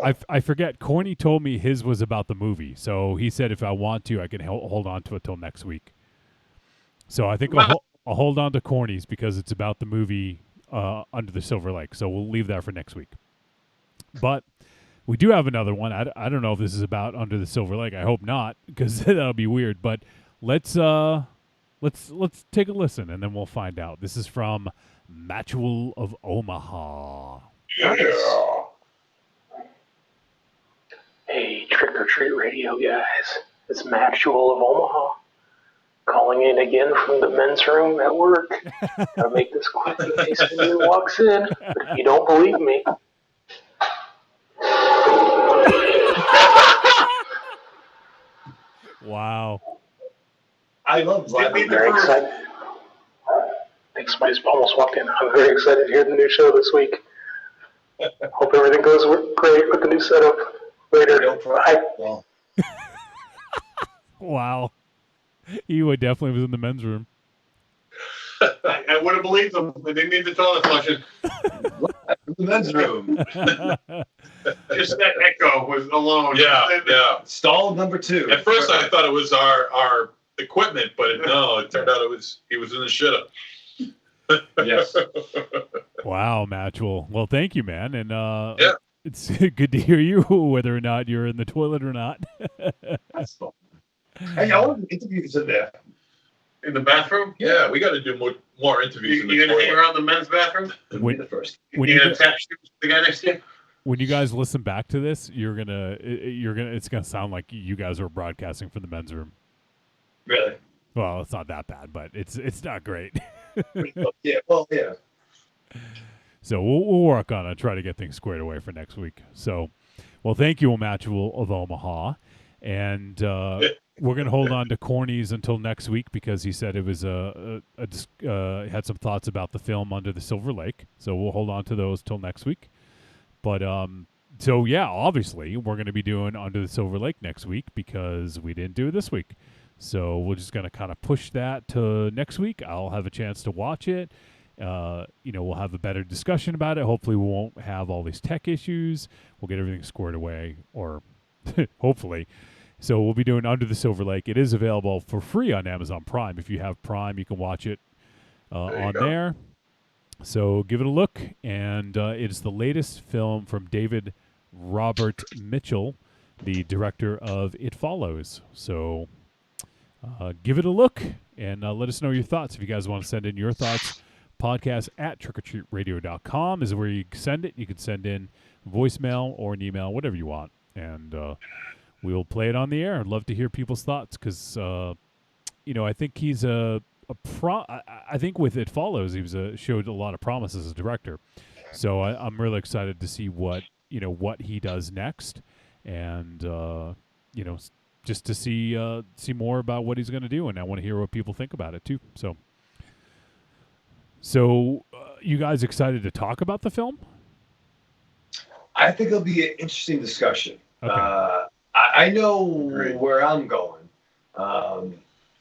I forget. Corny told me his was about the movie, so he said if I want to, I can hold on to it till next week. So I think I'll hold on to Corny's because it's about the movie Under the Silver Lake. So we'll leave that for next week. But we do have another one. I don't know if this is about Under the Silver Lake. I hope not, because that'll be weird. But let's take a listen, and then we'll find out. This is from Matchwell of Omaha. Yeah. Hey, Trick or Treat Radio guys. It's Maxwell of Omaha. Calling in again from the men's room at work. Gotta make this quick in case anyone walks in. But if you don't believe me, Wow. I love live. I'm very excited. I think somebody's almost walked in. I'm very excited to hear the new show this week. Hope everything goes great with the new setup. Later. Bye. Wow. He definitely was in the men's room. I would have believed them. They didn't need the toilet flushing. The men's room. Just that echo was alone. Yeah. Stall number 2. At first, I thought it was our equipment, but it turned out he was in the shitter. Yes. Wow, Matchwell. Well, thank you, man. And it's good to hear you, whether or not you're in the toilet or not. That's fun. Hey, I want interviews in there. In the bathroom? Yeah, we got to do more interviews. You gonna hang around the men's bathroom? When You gonna tap the guy next to you? When you guys listen back to this, it's gonna sound like you guys were broadcasting from the men's room. Really? Well, it's not that bad, but it's not great. Yeah. Well, yeah. So we'll work on it, try to get things squared away for next week. So, well, thank you, Matchwell of Omaha, and we're gonna hold on to Corny's until next week because he said it was had some thoughts about the film Under the Silver Lake. So we'll hold on to those till next week. But so yeah, obviously we're gonna be doing Under the Silver Lake next week because we didn't do it this week. So we're just gonna kind of push that to next week. I'll have a chance to watch it. We'll have a better discussion about it. Hopefully we won't have all these tech issues. We'll get everything squared away, or hopefully. So we'll be doing Under the Silver Lake. It is available for free on Amazon Prime. If you have Prime, you can watch it on there. So give it a look. And it is the latest film from David Robert Mitchell, the director of It Follows. So give it a look and let us know your thoughts. If you guys want to send in your thoughts, podcast at trickortreatradio.com is where you send it. You can send in voicemail or an email, whatever you want, and we'll play it on the air. I'd love to hear people's thoughts because, I think he's I think with It Follows, he showed a lot of promise as a director. So I'm really excited to see what he does next, and just to see more about what he's going to do, and I want to hear what people think about it too. So you guys excited to talk about the film? I think it'll be an interesting discussion. Okay. I know where I'm going.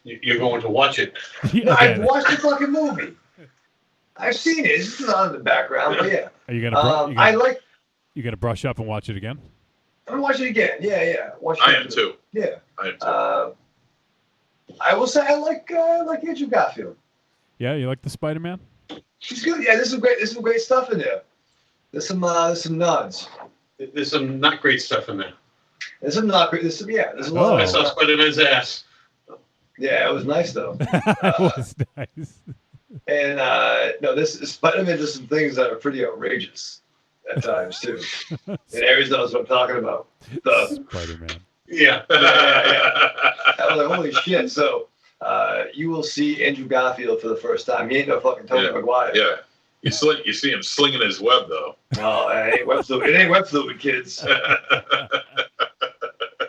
You're going to watch it. Yeah. I've watched the fucking movie. I've seen it. It's not in the background, but yeah. Are you gonna? You gonna brush up and watch it again? I'm gonna watch it again. Yeah. I am too. Yeah. I am too. I will say I like Andrew Garfield. Yeah, you like the Spider-Man? He's good. Yeah, there's some great stuff in there. There's some nods. There's some not great stuff in there. There's some not great. There's a lot. I saw Spider-Man's ass. Yeah, it was nice though. It was nice. And this Spider-Man does some things that are pretty outrageous at times too. And Aries knows what I'm talking about. Spider-Man. Yeah. I was like, holy shit! So you will see Andrew Garfield for the first time. He ain't no fucking Tobey Maguire. Yeah. You see him slinging his web though. No, it ain't web fluid. It ain't web fluid, kids.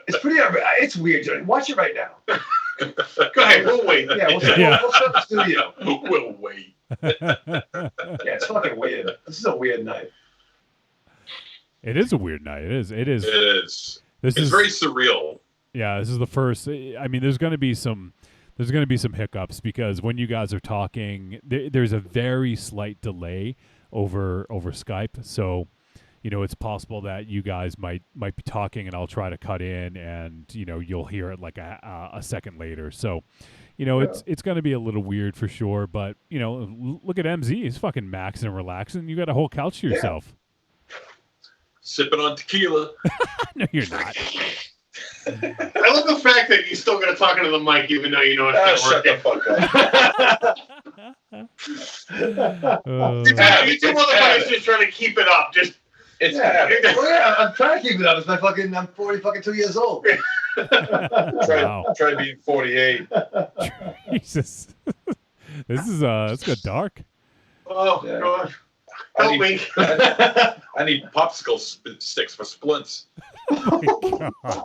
It's pretty. It's weird, Johnny. Watch it right now. Go ahead. We'll wait. Yeah, we'll start the studio. We'll wait. Yeah, it's fucking weird. This is a weird night. It is a weird night. It is. It is. It's very surreal. Yeah, this is the first. I mean, there's going to be some hiccups because when you guys are talking, there's a very slight delay over Skype. So, it's possible that you guys might be talking, and I'll try to cut in, and you'll hear it like a second later. So, it's going to be a little weird for sure. But look at MZ. He's fucking maxing and relaxing. You got a whole couch to yourself. Sipping on tequila. No, you're not. I love the fact that you're still going to talk into the mic, even though you know it's not working. You two motherfuckers just trying to keep it up. I'm trying to keep it up. I'm 42 years old. Try being 48. Jesus. This got dark. Oh, Yeah. God. Help me. I need popsicle sticks for splints. Oh my God.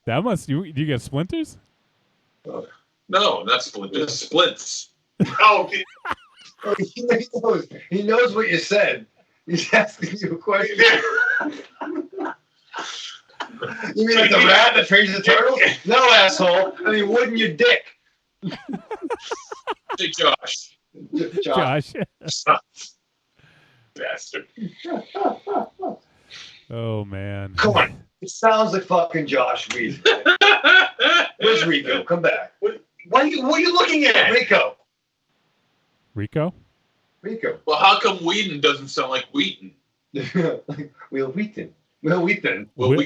That must do you get splinters? No, not splinters. Splints. Oh, He knows what you said. He's asking you a question. You mean like the rat that trains the turtles? No, asshole. I mean, wouldn't you dick? Hey, Josh. Josh. Bastard. Oh man. Come on. It sounds like fucking Josh Wheaton. Where's Rico? Come back. what are you looking at? Rico. Rico? Well, how come Whedon doesn't sound like Wheaton? Will Wheaton. Will Wheaton. Will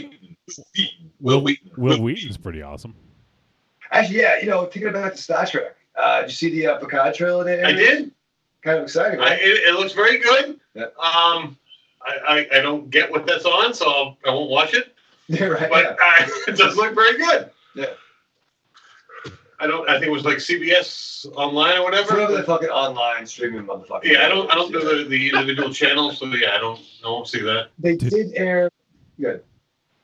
Wheaton's pretty awesome. Actually, yeah, taking it back to Star Trek. Did you see the Picard trailer there? I did. Kind of exciting, right? It looks very good. Yeah. I don't get what that's on, so I won't watch it. Yeah, right. But it does look very good. Yeah. I think it was like CBS Online or whatever. Whatever the fucking online streaming motherfucker. Yeah, I don't do the individual channels, so yeah, I won't see that. They did air. Good.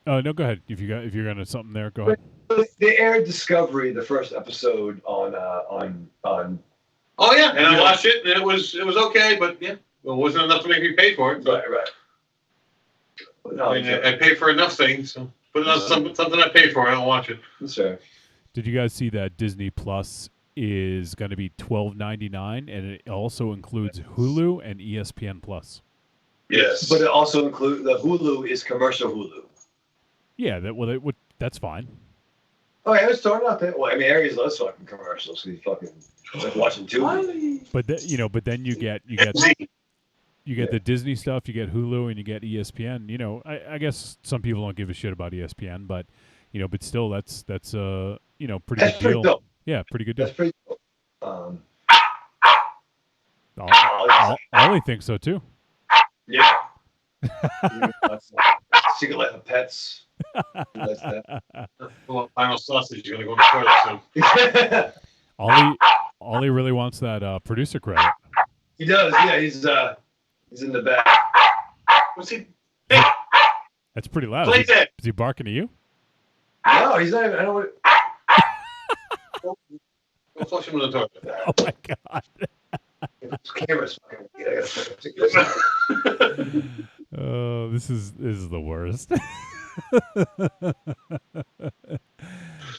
Oh no, go ahead. If you're gonna something there, go ahead. They aired Discovery, the first episode on. Oh yeah, and I watched it, and it was okay, but yeah, it wasn't enough to make me pay for it. But Right. No, I pay for enough things, so, but that's something I pay for. I don't watch it. that's right. Did you guys see that Disney Plus is going to be $12.99, and it also includes Hulu and ESPN Plus? Yes. But it also includes the Hulu is commercial Hulu. Yeah, that's fine. Oh yeah, it's throwing out there. Well, I mean, Aries loves fucking commercials. He's fucking like watching TV. But then you get the Disney stuff, you get Hulu, and you get ESPN. I guess some people don't give a shit about ESPN, but but still, that's pretty That's good pretty deal. dope. Yeah, pretty good deal. That's pretty dope. Ollie thinks so too. Yeah. Secret Life of Pets. That's that. Well, final sausage. You're gonna go to the toilet soon. Ollie really wants that producer credit. He does. Yeah, he's in the back. What's he? That's pretty loud. Play that. Is he barking at you? No, he's not even. I don't want. Go flush him in the toilet. Oh my god. This camera's fucking. Oh, this is the worst.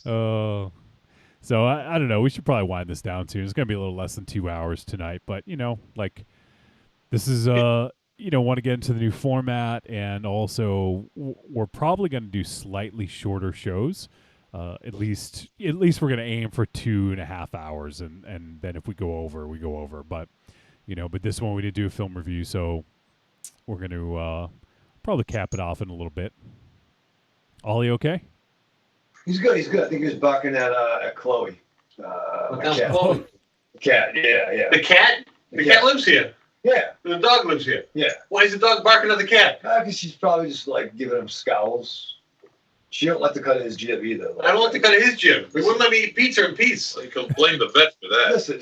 Oh, so I don't know. We should probably wind this down soon. It's gonna be a little less than 2 hours tonight, but like this is want to get into the new format, and also we're probably gonna do slightly shorter shows. At least we're gonna aim for 2.5 hours, and then if we go over, we go over. But but this one we did do a film review, so we're gonna probably cap it off in a little bit. Ollie, okay? He's good. He's good. I think he was barking at Chloe. My cat. Chloe? The cat. Yeah. The cat? The cat lives here. Yeah. The dog lives here. Yeah. Why is the dog barking at the cat? Because she's probably just like giving him scowls. She don't like to cut his jib either. I don't like to cut his jib. He wouldn't let me eat pizza in peace. You can blame the vet for that. Listen.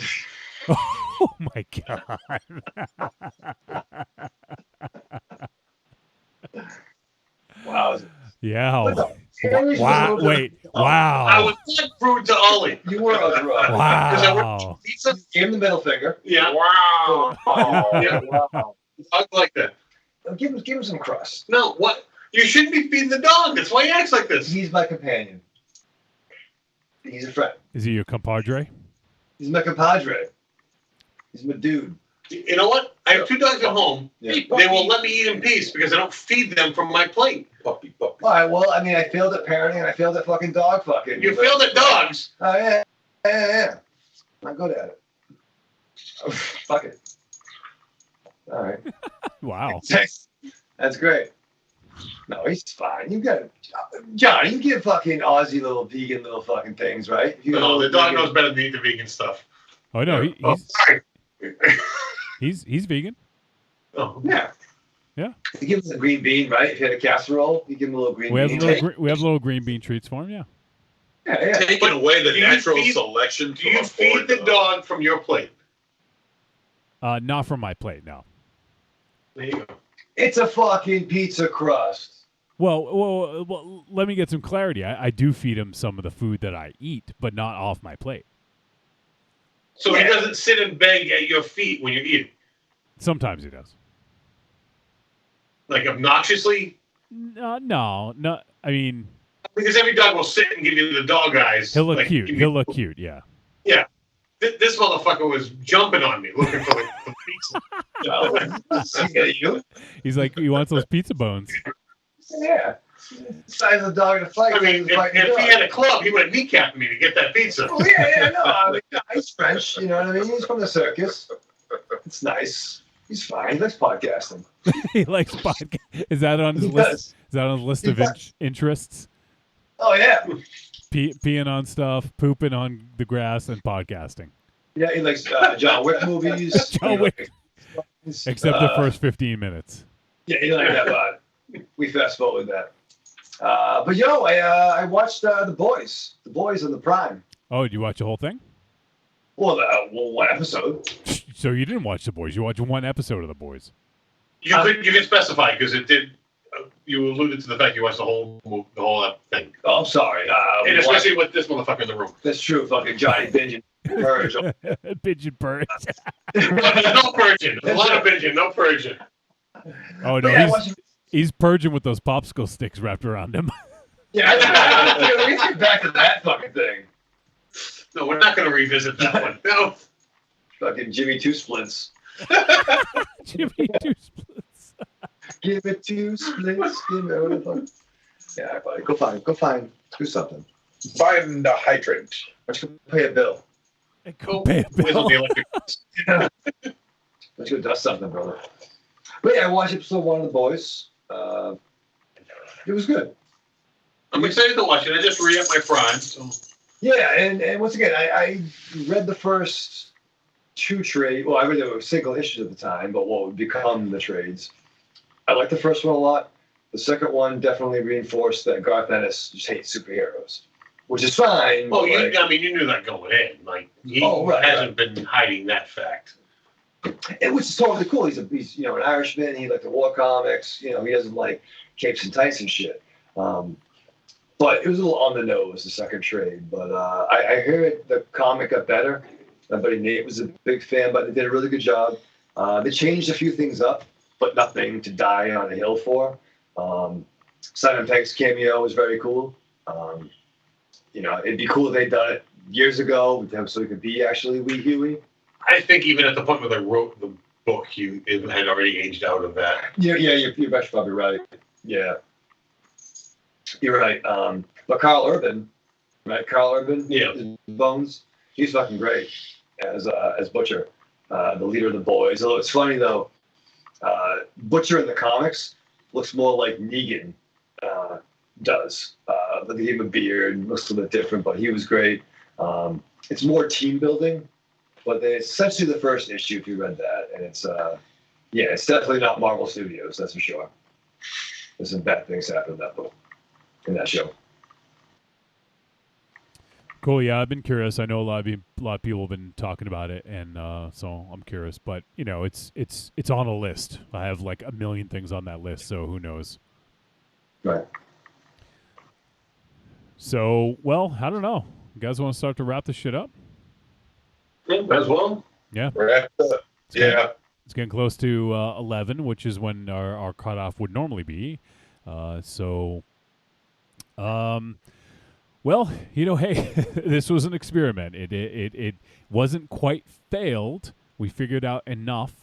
Oh my god. Wow. Yeah. Wow. Wait. Wow. I was not rude to Ollie. You were rude. Because I Wow. worked pizza. Give him the middle finger. Yeah. Wow. Yeah. Wow. I like that. Give him some crust. No, what? You shouldn't be feeding the dog. That's why he acts like this. He's my companion. He's a friend. Is he your compadre? He's my compadre. He's my dude. You know what? I have 2 dogs at home. Yeah. They won't let me eat in peace because I don't feed them from my plate. Puppy. All right. Well, I mean, I failed at parenting and I failed at fucking dog fucking. You failed at dogs. Oh yeah. I'm good at it. Oh, fuck it. All right. Wow. That's great. No, he's fine. You got John. You give fucking Aussie little vegan little fucking things, right? No, the dog knows better than to eat the vegan stuff. Oh no, Sorry. he's vegan. Oh. Yeah. Yeah. You give him a green bean, right? If you had a casserole, you give him a little green bean. We have little green bean treats for him. Yeah. Yeah. Taking away the Do you natural feed- selection. Do you feed the dog from your plate? Not from my plate. No. There you go. It's a fucking pizza crust. Well, let me get some clarity. I do feed him some of the food that I eat, but not off my plate. So he doesn't sit and beg at your feet when you're eating? Sometimes he does. Like obnoxiously? No. I mean, because every dog will sit and give you the dog eyes. He'll look like, cute. He'll look cute. Yeah. Yeah. This motherfucker was jumping on me looking for the pizza. You? He's like, he wants those pizza bones. Yeah. Size of the dog to fight. I mean, if he had a club, he would have kneecapped me to get that pizza. Oh, yeah, no. I mean, he's French, you know what I mean? He's from the circus. It's nice. He's fine. He likes podcasting. He likes podcast. Is that on his He list? does. Is that on his list He of does. interests? Oh, yeah. Peeing on stuff, pooping on the grass, and podcasting. Yeah, he likes John Wick movies. John Wick. Except the first 15 minutes. Yeah, he likes that part. We fast forward that. But yo, I watched The Boys. The Boys on the Prime. Oh, did you watch the whole thing? Well, one episode. So you didn't watch The Boys. You watched one episode of The Boys. You can specify because it did. You alluded to the fact you watched the whole thing. Oh, I'm sorry. And especially with this motherfucker in the room. That's true. Fucking Johnny Bingen. Purge. Pigeon purge. No purging. A lot of binging. No purging. Oh no, Yeah, he's purging with those popsicle sticks wrapped around him. Yeah, we get back to that fucking thing. No, we're not going to revisit that one. No. Fucking Jimmy Two Splits. Jimmy Two Splits. Give it 2 splits. Give it whatever. Yeah, buddy. Go find. Do something. Find a hydrant. Let's go pay a bill. Go pay a bill. Let's go dust something, brother. But yeah, I watched episode 1 of The Boys. It was good. I'm excited to watch it. I just re-upped my Prime. So. Yeah, and once again, I read the first 2 trade. Well, I read there were single issues at the time, but what would become the trades. I like the first one a lot. The second one definitely reinforced that Garth Ennis just hates superheroes, which is fine. Oh, you knew that going in. Like, he hasn't been hiding that fact. And which is totally cool. He's an Irishman. He liked the war comics. He doesn't like capes and tights and shit. But it was a little on the nose, the second trade. But I heard the comic got better. My buddy Nate was a big fan, but they did a really good job. They changed a few things up, but nothing to die on a hill for. Simon Pegg's cameo was very cool. It'd be cool if they'd done it years ago so he could be actually Wee Huey. I think even at the point where they wrote the book, it had already aged out of that. Yeah, you're actually probably right. Yeah. You're right. But Carl Urban, yeah, Bones, he's fucking great as Butcher, the leader of the boys. Although it's funny though, Butcher in the comics looks more like Negan does. They gave him a beard, looks a little bit different, but he was great. It's more team building, but it's essentially the first issue if you read that, and it's definitely not Marvel Studios, that's for sure. There's some bad things happen in that book. In that show. Cool. Yeah, I've been curious. I know a lot of people have been talking about it, and so I'm curious. But it's on a list. I have like a million things on that list, so who knows? Right. So, well, I don't know. You guys want to start to wrap this shit up? Yeah, as well. Yeah. Wrap up. It's getting close to 11, which is when our cutoff would normally be. Well, hey, this was an experiment. It wasn't quite failed. We figured out enough.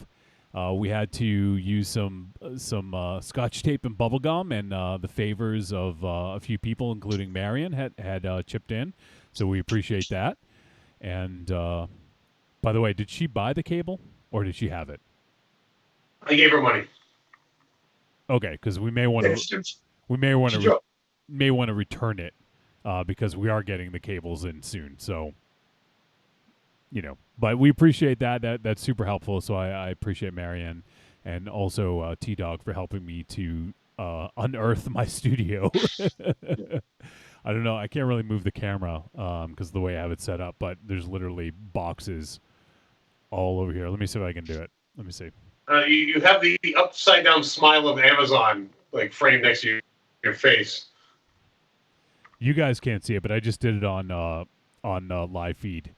We had to use some Scotch tape and bubble gum, and the favors of a few people, including Marion, had chipped in. So we appreciate that. And by the way, did she buy the cable or did she have it? I gave her money. Okay, because we may want to return it because we are getting the cables in soon. So, but we appreciate that. That's super helpful. So I appreciate Marianne and also T-Dog for helping me to unearth my studio. I don't know. I can't really move the camera because of the way I have it set up, but there's literally boxes all over here. Let me see if I can do it. Let me see. You have the upside down smile of Amazon like framed next to your face. You guys can't see it, but I just did it on live feed.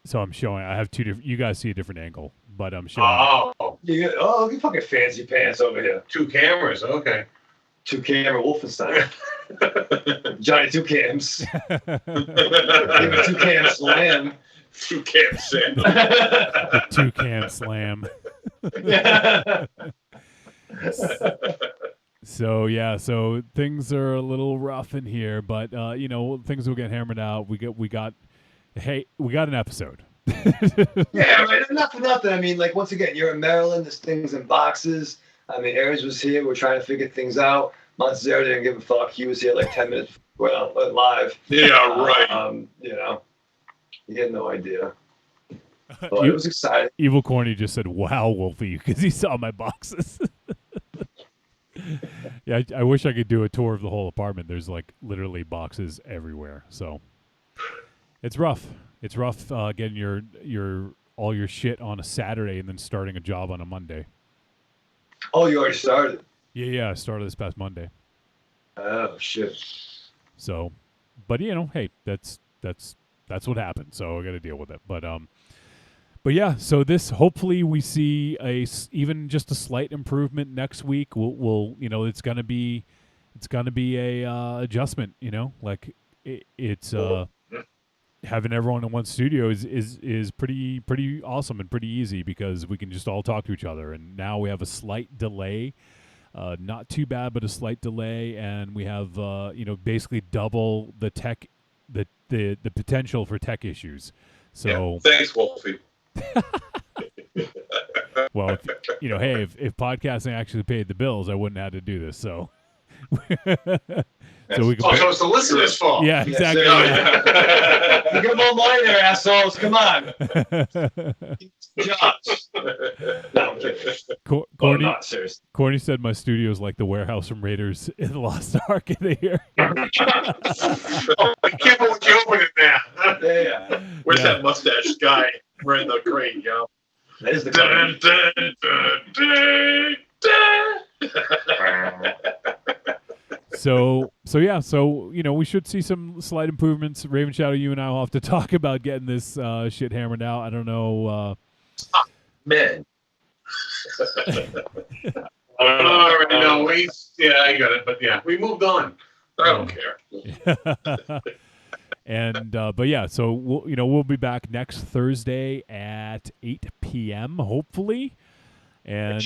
So I'm showing. I have two different. You guys see a different angle, but I'm showing. You fucking fancy pants over here. 2 cameras. Okay. 2 camera Wolfenstein. Johnny 2 cams. 2 cam slam. 2 cam slam. The 2 cam slam. So things are a little rough in here, but things will get hammered out. We got an episode. Yeah, right. Not for nothing. I mean, like, once again, you're in Maryland. There's things in boxes. I mean, Aries was here. We're trying to figure things out. Montezero didn't give a fuck. He was here like 10 minutes live. Yeah, right. He had no idea. But it was exciting. Evil Corny just said, "Wow, Wolfie," because he saw my boxes. Yeah, I wish I could do a tour of the whole apartment. There's like literally boxes everywhere. So it's rough. It's rough getting your all your shit on a Saturday and then starting a job on a Monday. Oh, you already started? Yeah, I started this past Monday. Oh shit. So, but hey, that's what happened. So I got to deal with it. But yeah, so this hopefully we see even just a slight improvement next week. We'll it's gonna be a adjustment. Like it's having everyone in one studio is pretty awesome and pretty easy because we can just all talk to each other. And now we have a slight delay, not too bad, but a slight delay, and we have basically double the tech the potential for tech issues. So thanks, Wolfie. Well, if podcasting actually paid the bills, I wouldn't have to do this. So, So we can. Oh, so it's the listeners' fault. Yeah, exactly. You come online there, assholes. Come on. Jobs. No, I'm kidding. Corny, not seriously. Corny said my studio is like the warehouse from Raiders in the Lost Ark in here. Oh, I can't believe you opened it now. Yeah. Where's that mustache guy wearing the crate, you know? That is the Dun, dun, dun, dun, dun. So we should see some slight improvements. Ravenshadow, you and I will have to talk about getting this shit hammered out. I don't know. Man. All right, no, I got it, but yeah, we moved on. I don't care. And but yeah, so we'll be back next Thursday at 8 p.m. hopefully. And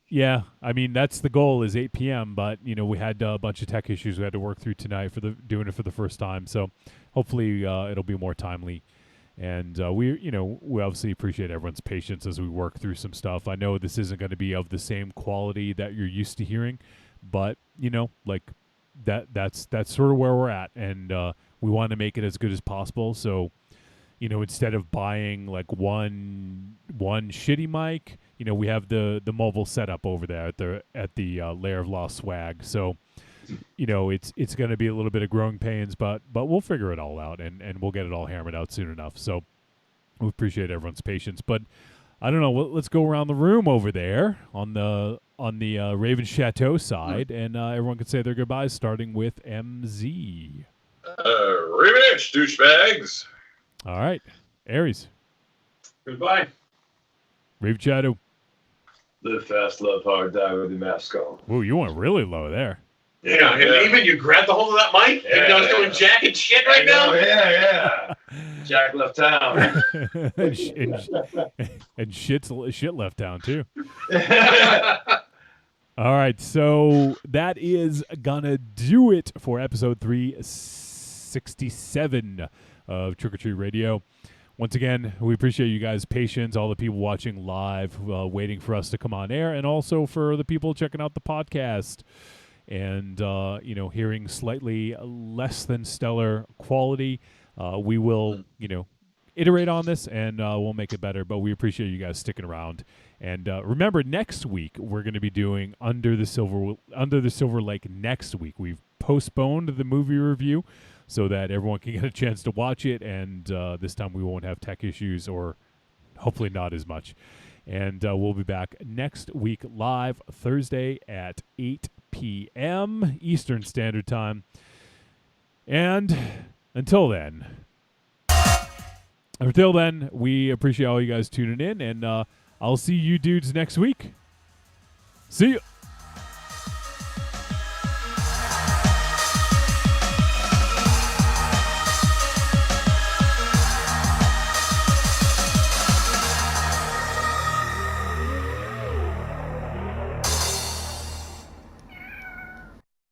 yeah, I mean that's the goal is 8 p.m. But we had a bunch of tech issues we had to work through tonight for doing it for the first time. So hopefully it'll be more timely. And we obviously appreciate everyone's patience as we work through some stuff. I know this isn't going to be of the same quality that you're used to hearing, but like that's sort of where we're at, and we want to make it as good as possible. So instead of buying like one shitty mic, we have the mobile setup over there at the Lair of Lost Swag. So it's going to be a little bit of growing pains, but we'll figure it all out, and we'll get it all hammered out soon enough. So we appreciate everyone's patience. But I don't know. Let's go around the room over there on the Ravenshadow side, and everyone can say their goodbyes, starting with MZ. Revenge, douchebags. All right, Aries. Goodbye. Ravenshadow. Live fast, love hard, die with your mask on. Ooh, you went really low there. Yeah, and even you grabbed the hold of that mic? Yeah, and I was doing Jack and shit right now? Yeah. Jack left town. and shit left town too. All right, so that is gonna do it for episode 367 of Trick or Treat Radio. Once again, we appreciate you guys' patience, all the people watching live, waiting for us to come on air, and also for the people checking out the podcast and hearing slightly less than stellar quality. We will iterate on this and we'll make it better, but we appreciate you guys sticking around. And remember, next week we're going to be doing Under the Silver Lake next week. We've postponed the movie review so that everyone can get a chance to watch it, and this time we won't have tech issues, or hopefully not as much. And we'll be back next week live Thursday at 8 p.m. Eastern Standard Time. And until then, we appreciate all you guys tuning in, and I'll see you dudes next week. See you.